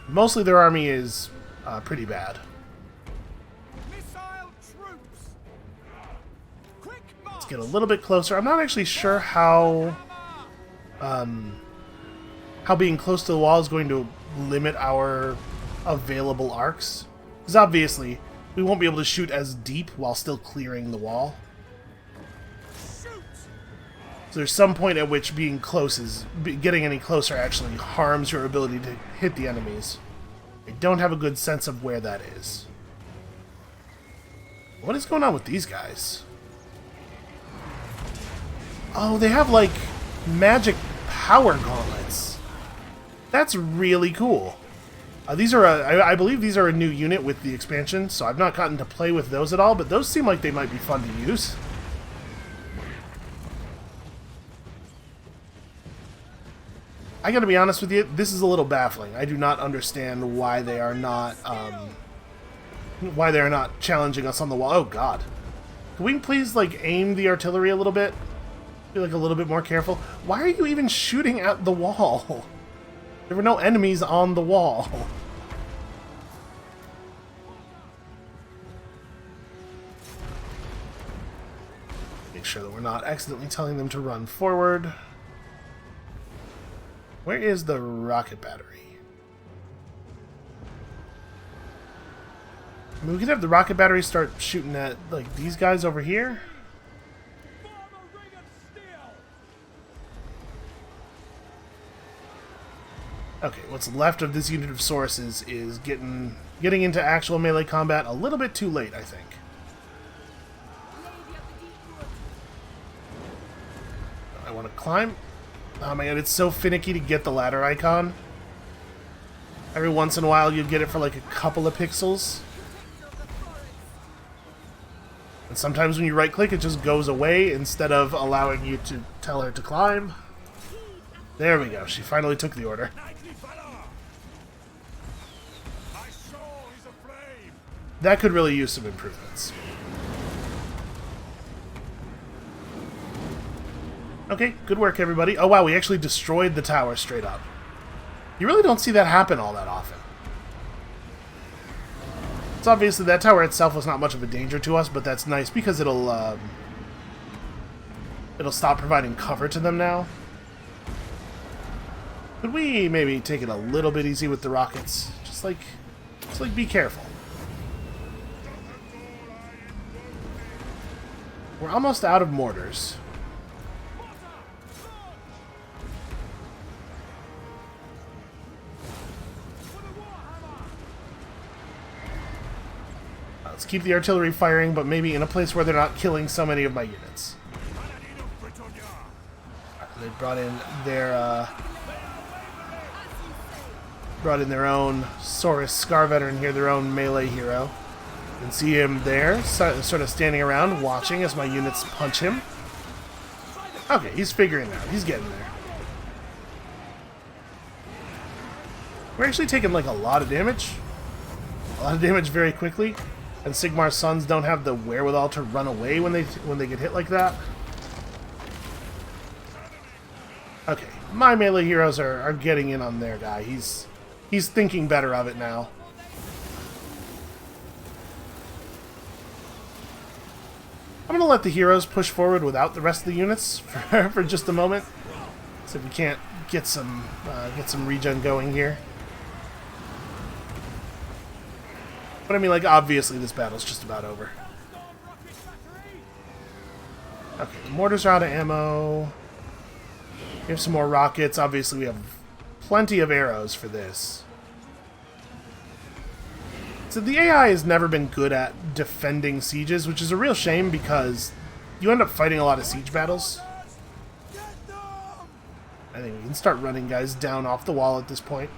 Mostly their army is pretty bad. Missile troops! Quick march! Let's get a little bit closer. I'm not actually sure how being close to the wall is going to limit our available arcs. Because obviously, we won't be able to shoot as deep while still clearing the wall. So there's some point at which being close getting any closer actually harms your ability to hit the enemies. I don't have a good sense of where that is. What is going on with these guys? Oh, they have like magic power gauntlets. That's really cool. These are I believe these are a new unit with the expansion, so I've not gotten to play with those at all, but those seem like they might be fun to use. I gotta be honest with you, this is a little baffling. I do not understand why they are not challenging us on the wall. Oh god. Can we please, like, aim the artillery a little bit? Be, like, a little bit more careful. Why are you even shooting at the wall? There were no enemies on the wall. Make sure that we're not accidentally telling them to run forward. Where is the rocket battery? I mean, we could have the rocket battery start shooting at, like, these guys over here. Okay, what's left of this unit of sources is getting into actual melee combat a little bit too late, I think. I want to climb. Oh my god, it's so finicky to get the ladder icon. Every once in a while you get it for like a couple of pixels. And sometimes when you right click it just goes away instead of allowing you to tell her to climb. There we go, she finally took the order. That could really use some improvements. Okay, good work, everybody. Oh, wow, we actually destroyed the tower straight up. You really don't see that happen all that often. It's obviously that tower itself was not much of a danger to us, but that's nice because it'll stop providing cover to them now. Could we maybe take it a little bit easy with the rockets? Just like be careful. We're almost out of mortars. Let's keep the artillery firing, but maybe in a place where they're not killing so many of my units. They brought in their own Saurus Scar Veteran here, their own melee hero. You can see him there, sort of standing around, watching as my units punch him. Okay, he's figuring it out. He's getting there. We're actually taking like a lot of damage. A lot of damage very quickly. And Sigmar's sons don't have the wherewithal to run away when they get hit like that. Okay, my melee heroes are getting in on their guy. He's thinking better of it now. I'm gonna let the heroes push forward without the rest of the units for just a moment. See if we can't get some regen going here. But I mean, like, obviously this battle's just about over. Okay, the mortars are out of ammo. We have some more rockets. Obviously we have plenty of arrows for this. So the AI has never been good at defending sieges, which is a real shame because you end up fighting a lot of siege battles. I think we can start running guys down off the wall at this point.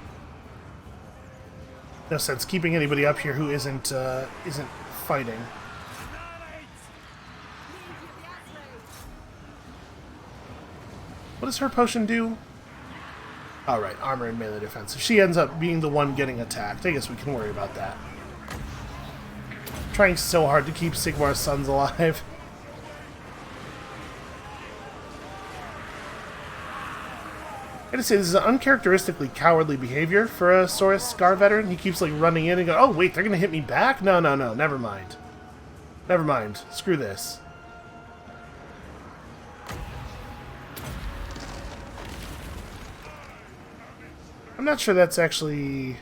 No sense keeping anybody up here who isn't fighting. What does her potion do? Oh, right, armor and melee defense. If she ends up being the one getting attacked, I guess we can worry about that. Trying so hard to keep Sigmar's sons alive. I gotta say, this is an uncharacteristically cowardly behavior for a Saurus Scar Veteran. He keeps like running in and go, oh wait, they're gonna hit me back? No, never mind. Never mind. Screw this. I'm not sure that's actually...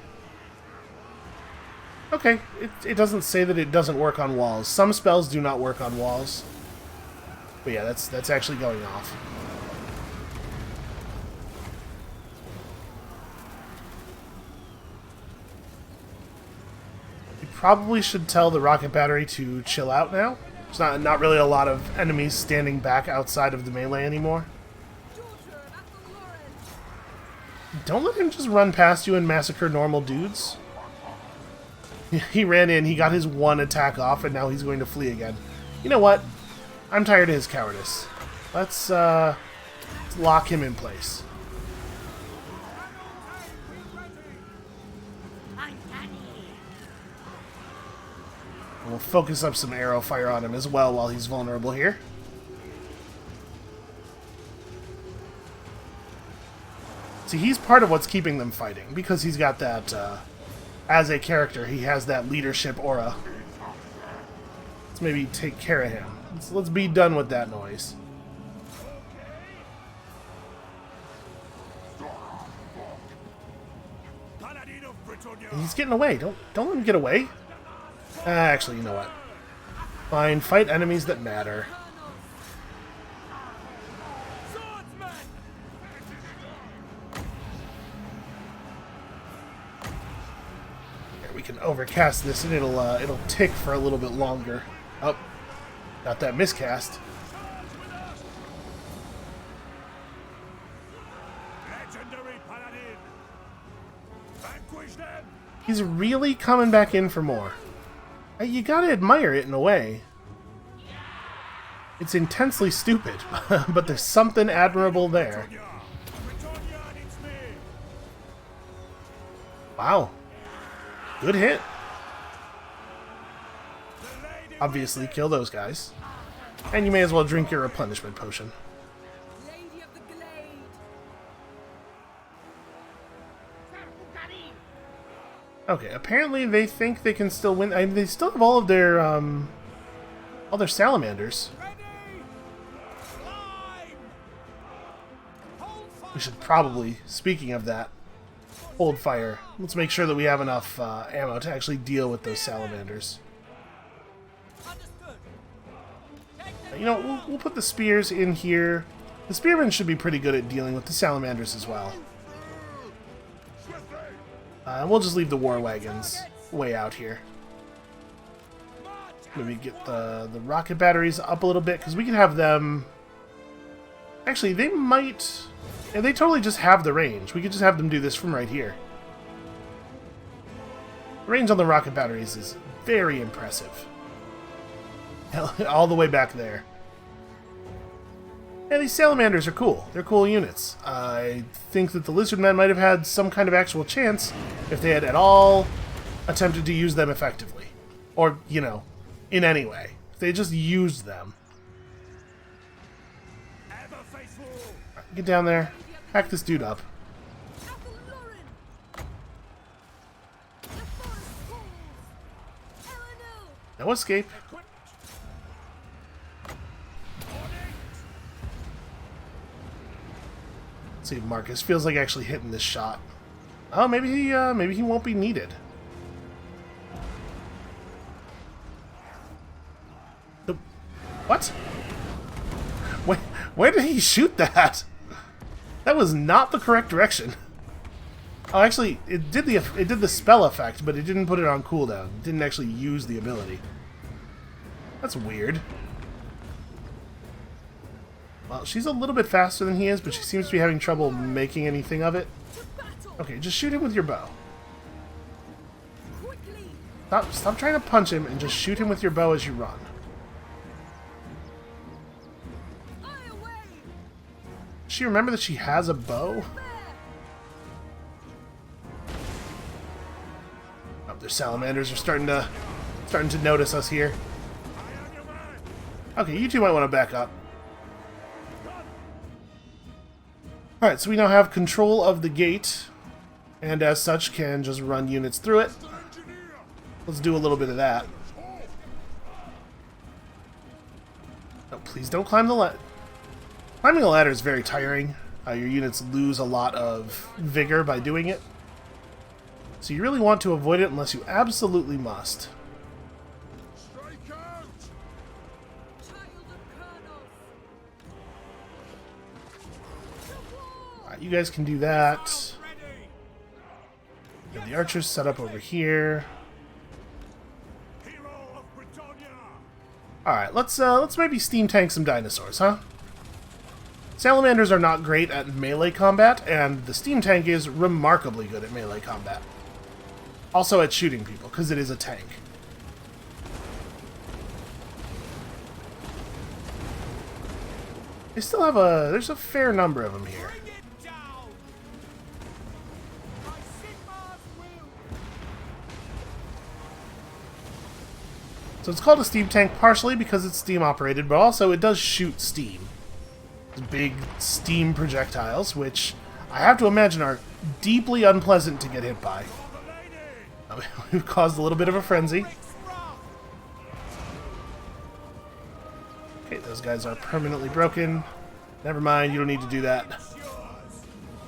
Okay, it doesn't say that it doesn't work on walls. Some spells do not work on walls. But yeah, that's actually going off. You probably should tell the rocket battery to chill out now. There's not really a lot of enemies standing back outside of the melee anymore. Don't let him just run past you and massacre normal dudes. He ran in, he got his one attack off, and now he's going to flee again. You know what? I'm tired of his cowardice. Let's lock him in place. We'll focus up some arrow fire on him as well while he's vulnerable here. See, he's part of what's keeping them fighting, because he's got that, as a character, he has that leadership aura. Let's maybe take care of him. Let's be done with that noise. He's getting away. Don't let him get away. Actually, you know what? Fine, fight enemies that matter. We can overcast this and it'll tick for a little bit longer. Oh, got that miscast. Legendary Paladin. Vanquish them. He's really coming back in for more. You gotta admire it in a way. It's intensely stupid, but there's something admirable there. Wow. Good hit. Obviously, kill those guys. And you may as well drink your replenishment potion. Okay, apparently they think they can still win. I mean, they still have all their salamanders. We should probably, speaking of that, hold fire. Let's make sure that we have enough ammo to actually deal with those salamanders. You know, we'll put the spears in here. The spearmen should be pretty good at dealing with the salamanders as well. We'll just leave the war wagons way out here. Maybe get the rocket batteries up a little bit, because we can have them... Actually, they might... Yeah, they totally just have the range. We could just have them do this from right here. The range on the rocket batteries is very impressive. All the way back there. Yeah, these salamanders are cool. They're cool units. I think that the lizardmen might have had some kind of actual chance if they had at all attempted to use them effectively. Or, you know, in any way. If they just used them. Right, get down there. Hack this dude up. No escape. Let's see if Marcus feels like actually hitting this shot. Oh, maybe he won't be needed. What? Where did he shoot that? That was not the correct direction. Oh, actually, it did the spell effect, but it didn't put it on cooldown. It didn't actually use the ability. That's weird. Well, she's a little bit faster than he is, but she seems to be having trouble making anything of it. Okay, just shoot him with your bow. Stop trying to punch him and just shoot him with your bow as you run. Does she remember that she has a bow? Oh, their salamanders are starting to notice us here. Okay, you two might want to back up. Alright, so we now have control of the gate, and as such can just run units through it. Let's do a little bit of that. Oh, please don't climb the ladder. Climbing a ladder is very tiring. Your units lose a lot of vigor by doing it. So you really want to avoid it unless you absolutely must. Alright, you guys can do that. Get the archers set up over here. Alright, let's maybe steam tank some dinosaurs, huh? Salamanders are not great at melee combat, and the steam tank is remarkably good at melee combat. Also at shooting people, because it is a tank. They still have there's a fair number of them here. So it's called a steam tank partially because it's steam operated, but also it does shoot steam. Big steam projectiles, which I have to imagine are deeply unpleasant to get hit by. We've caused a little bit of a frenzy. Okay, those guys are permanently broken. Never mind, you don't need to do that.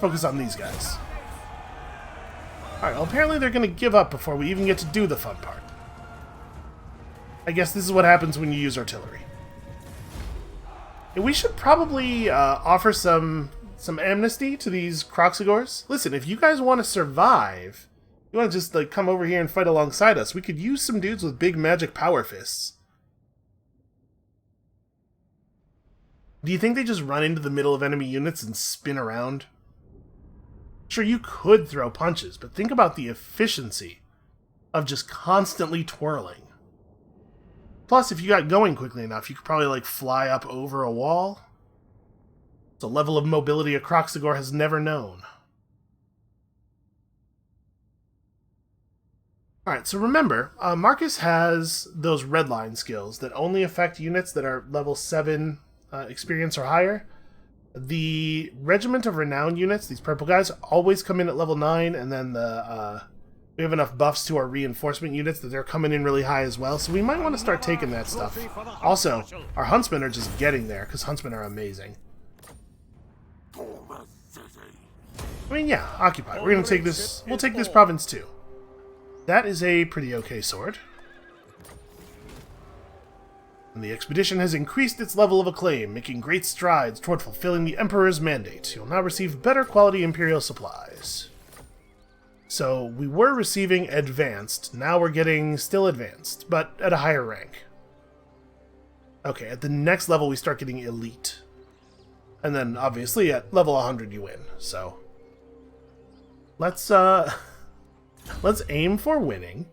Focus on these guys. Alright, well apparently they're going to give up before we even get to do the fun part. I guess this is what happens when you use artillery. We should probably offer some amnesty to these Croxigors. Listen, if you guys want to survive, you want to just like come over here and fight alongside us, we could use some dudes with big magic power fists. Do you think they just run into the middle of enemy units and spin around? Sure, you could throw punches, but think about the efficiency of just constantly twirling. Plus, if you got going quickly enough, you could probably, like, fly up over a wall. It's a level of mobility a Croxigor has never known. Alright, so remember, Marcus has those redline skills that only affect units that are level 7 experience or higher. The Regiment of Renown units, these purple guys, always come in at level 9, and then the We have enough buffs to our reinforcement units that they're coming in really high as well, so we might want to start taking that stuff. Also, our huntsmen are just getting there, because huntsmen are amazing. I mean, yeah, occupy. We're going to take this... We'll take this province too. That is a pretty okay sword. And the expedition has increased its level of acclaim, making great strides toward fulfilling the Emperor's mandate. You'll now receive better quality Imperial supplies. So, we were receiving advanced, now we're getting still advanced, but at a higher rank. Okay, at the next level we start getting elite. And then, obviously, at level 100 you win, so... Let's aim for winning.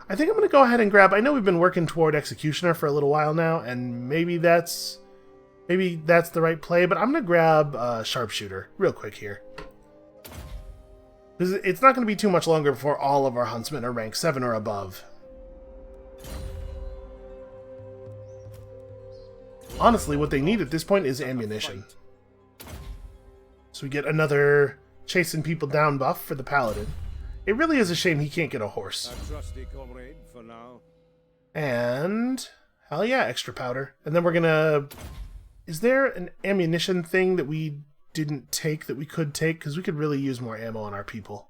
I think I'm going to go ahead and grab... I know we've been working toward Executioner for a little while now, and maybe that's the right play, but I'm going to grab Sharpshooter real quick here. Because it's not going to be too much longer before all of our huntsmen are rank 7 or above. Honestly, what they need at this point is ammunition. So we get another chasing people down buff for the paladin. It really is a shame he can't get a horse. A trusty comrade for now. And... hell yeah, extra powder. And then we're gonna... Is there an ammunition thing that we didn't take that we could take? Because we could really use more ammo on our people.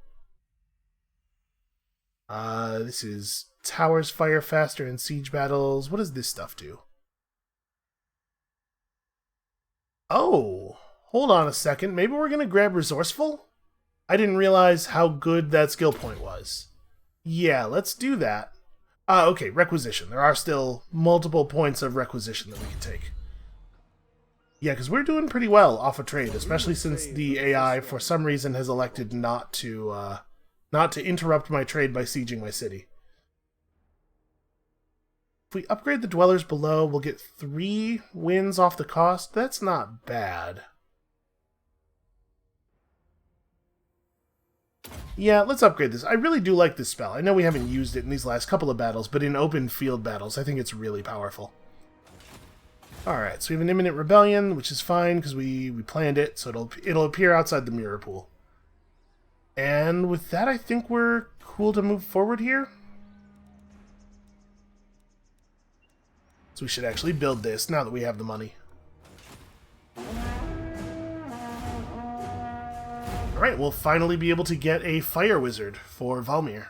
This is towers fire faster in siege battles. What does this stuff do? Oh, hold on a second. Maybe we're going to grab Resourceful? I didn't realize how good that skill point was. Yeah, let's do that. Okay, Requisition. There are still multiple points of Requisition that we can take. Yeah, because we're doing pretty well off of trade, especially since the AI, for some reason, has elected not to interrupt my trade by sieging my city. If we upgrade the dwellers below, we'll get 3 wins off the cost. That's not bad. Yeah, let's upgrade this. I really do like this spell. I know we haven't used it in these last couple of battles, but in open field battles, I think it's really powerful. Alright, so we have an imminent rebellion, which is fine, because we planned it, so it'll appear outside the mirror pool. And with that, I think we're cool to move forward here. So we should actually build this, now that we have the money. Alright, we'll finally be able to get a fire wizard for Valmir.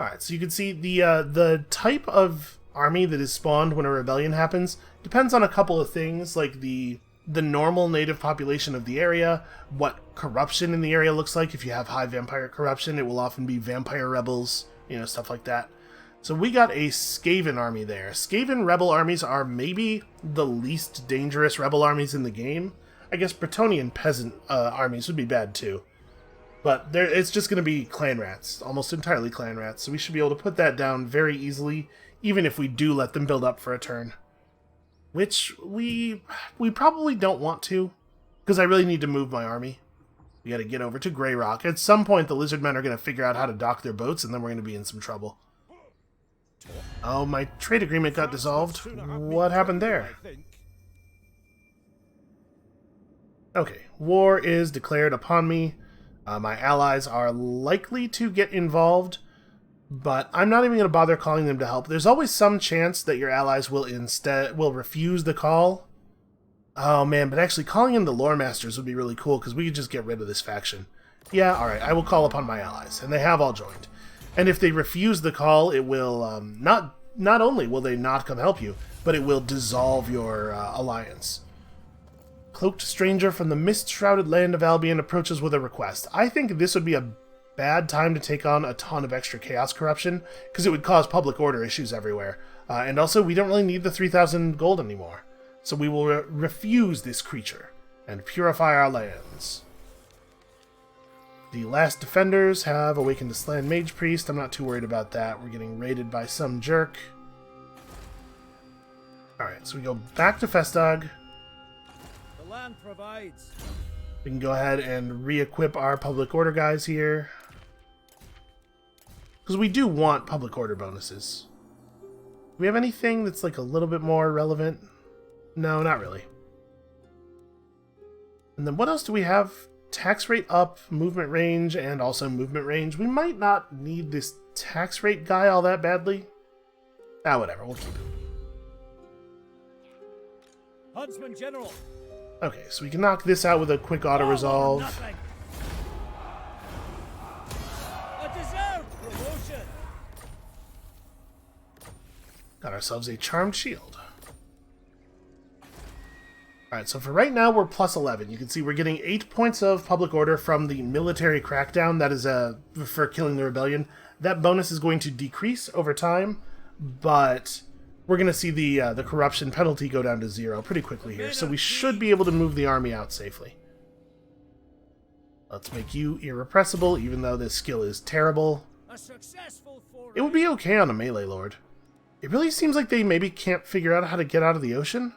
Alright, so you can see the type of army that is spawned when a rebellion happens depends on a couple of things, like the normal native population of the area, what corruption in the area looks like. If you have high vampire corruption, it will often be vampire rebels, stuff like that. So we got a Skaven army there. Skaven rebel armies are maybe the least dangerous rebel armies in the game. I guess Bretonnian peasant armies would be bad too. But it's just going to be clan rats, almost entirely clan rats, so we should be able to put that down very easily, even if we do let them build up for a turn. Which we probably don't want to, because I really need to move my army. We got to get over to Grey Rock. At some point, the lizardmen are going to figure out how to dock their boats, and then we're going to be in some trouble. Oh, my trade agreement got dissolved. What happened there? Okay, war is declared upon me. My allies are likely to get involved, but I'm not even going to bother calling them to help. There's always some chance that your allies will refuse the call. Oh man, but actually calling in the Lore Masters would be really cool, because we could just get rid of this faction. Yeah, alright, I will call upon my allies, and they have all joined. And if they refuse the call, it will, not only will they not come help you, but it will dissolve your alliance. Cloaked stranger from the mist-shrouded land of Albion approaches with a request. I think this would be a bad time to take on a ton of extra chaos corruption, because it would cause public order issues everywhere. And also, we don't really need the 3,000 gold anymore. So we will refuse this creature, and purify our lands. The last defenders have awakened the Slan Mage Priest. I'm not too worried about that. We're getting raided by some jerk. Alright, so we go back to Festag. Land provides. We can go ahead and re-equip our public order guys here, because we do want public order bonuses. Do we have anything that's like a little bit more relevant? No, not really. And then what else do we have? Tax rate up, movement range, and also movement range. We might not need this tax rate guy all that badly. Ah, whatever, we'll keep it. Huntsman General. Okay, so we can knock this out with a quick auto-resolve. A deserved promotion. Got ourselves a charmed shield. Alright, so for right now, we're plus 11. You can see we're getting 8 points of public order from the military crackdown. That is for killing the rebellion. That bonus is going to decrease over time, but we're going to see the corruption penalty go down to 0 pretty quickly here. So we should be able to move the army out safely. Let's make you irrepressible, even though this skill is terrible. A successful foray. It would be okay on a melee lord. It really seems like they maybe can't figure out how to get out of the ocean.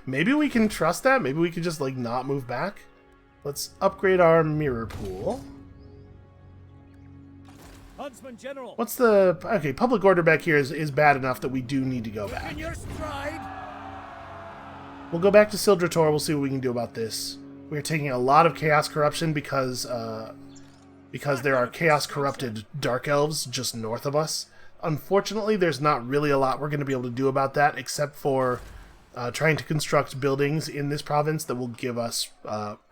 Maybe we can trust that. Maybe we can just, like, not move back. Let's upgrade our mirror pool. Huntsman General. What's the... Okay, public order back here is bad enough that we do need to go back. In your stride. We'll go back to Sildrator. We'll see what we can do about this. We're taking a lot of Chaos Corruption because there are Chaos Corrupted Dark Elves just north of us. Unfortunately, there's not really a lot we're going to be able to do about that, except for trying to construct buildings in this province that will give us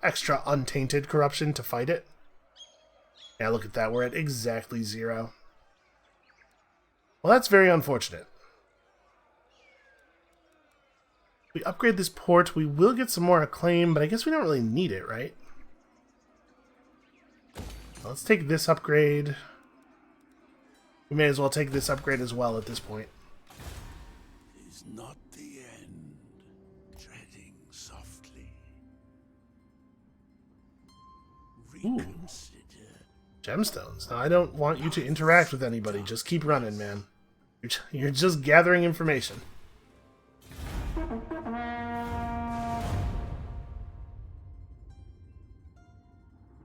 extra untainted corruption to fight it. Yeah, look at that. We're at exactly 0. Well, that's very unfortunate. If we upgrade this port, we will get some more acclaim, but I guess we don't really need it, right? Well, let's take this upgrade. We may as well take this upgrade as well at this point. Is not the end. Treading softly. Reconsider. Gemstones. Now, I don't want you to interact with anybody. Just keep running, man. You're just gathering information.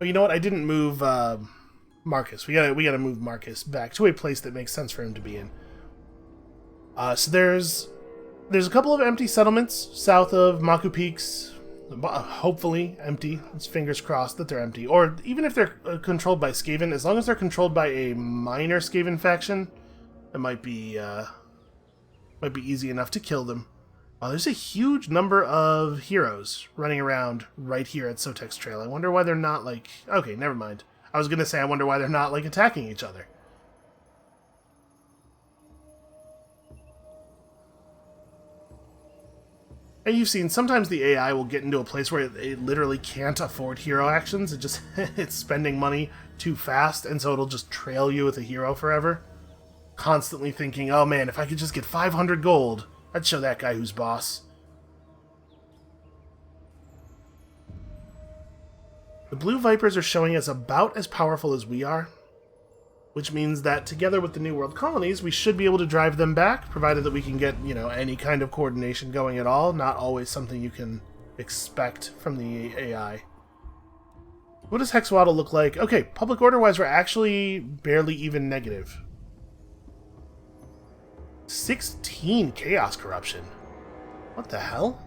But you know what? I didn't move Marcus. We gotta move Marcus back to a place that makes sense for him to be in. So there's a couple of empty settlements south of Maku Peaks. Hopefully empty. It's fingers crossed that they're empty. Or even if they're controlled by Skaven, as long as they're controlled by a minor Skaven faction, it might be easy enough to kill them. There's a huge number of heroes running around right here at Sotek's Trail. I wonder why they're not, like... Okay, never mind. I was gonna say I wonder why they're not, like, attacking each other. And you've seen, sometimes the AI will get into a place where it literally can't afford hero actions. It's spending money too fast, and so it'll just trail you with a hero forever. Constantly thinking, oh man, if I could just get 500 gold... I'd show that guy who's boss. The Blue Vipers are showing us about as powerful as we are, which means that together with the New World colonies, we should be able to drive them back, provided that we can get, you know, any kind of coordination going at all. Not always something you can expect from the AI. What does Hexawaddle look like? Okay, public order-wise, we're actually barely even negative. 16 Chaos Corruption. What the hell?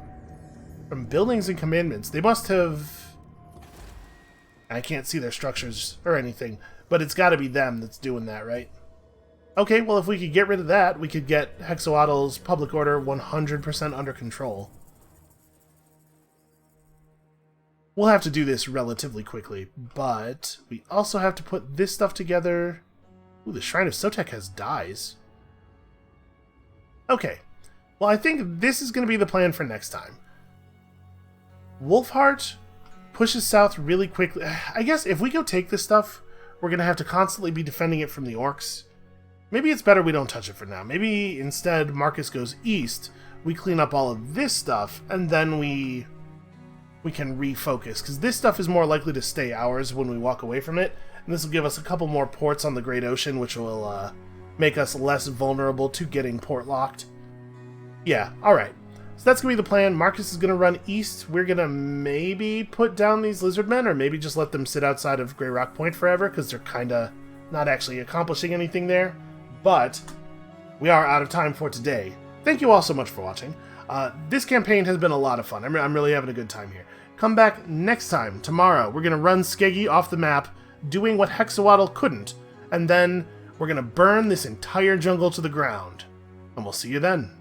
From buildings and commandments. They must have... I can't see their structures or anything, but it's got to be them that's doing that, right? Okay, well, if we could get rid of that, we could get Hexawaddle's public order 100% under control. We'll have to do this relatively quickly, but we also have to put this stuff together. Ooh, the Shrine of Sotek has dyes. Okay, well, I think this is going to be the plan for next time. Wolfheart pushes south really quickly. I guess if we go take this stuff, we're going to have to constantly be defending it from the orcs. Maybe it's better we don't touch it for now. Maybe instead Marcus goes east, we clean up all of this stuff, and then we can refocus, because this stuff is more likely to stay ours when we walk away from it, and this will give us a couple more ports on the Great Ocean, which will make us less vulnerable to getting port locked. Yeah, alright. So that's going to be the plan. Marcus is going to run east. We're going to maybe put down these lizard men, or maybe just let them sit outside of Grey Rock Point forever, because they're kind of not actually accomplishing anything there. But we are out of time for today. Thank you all so much for watching. This campaign has been a lot of fun. I'm really having a good time here. Come back next time, tomorrow. We're going to run Skeggy off the map, doing what Hexawaddle couldn't, and then we're going to burn this entire jungle to the ground. And we'll see you then.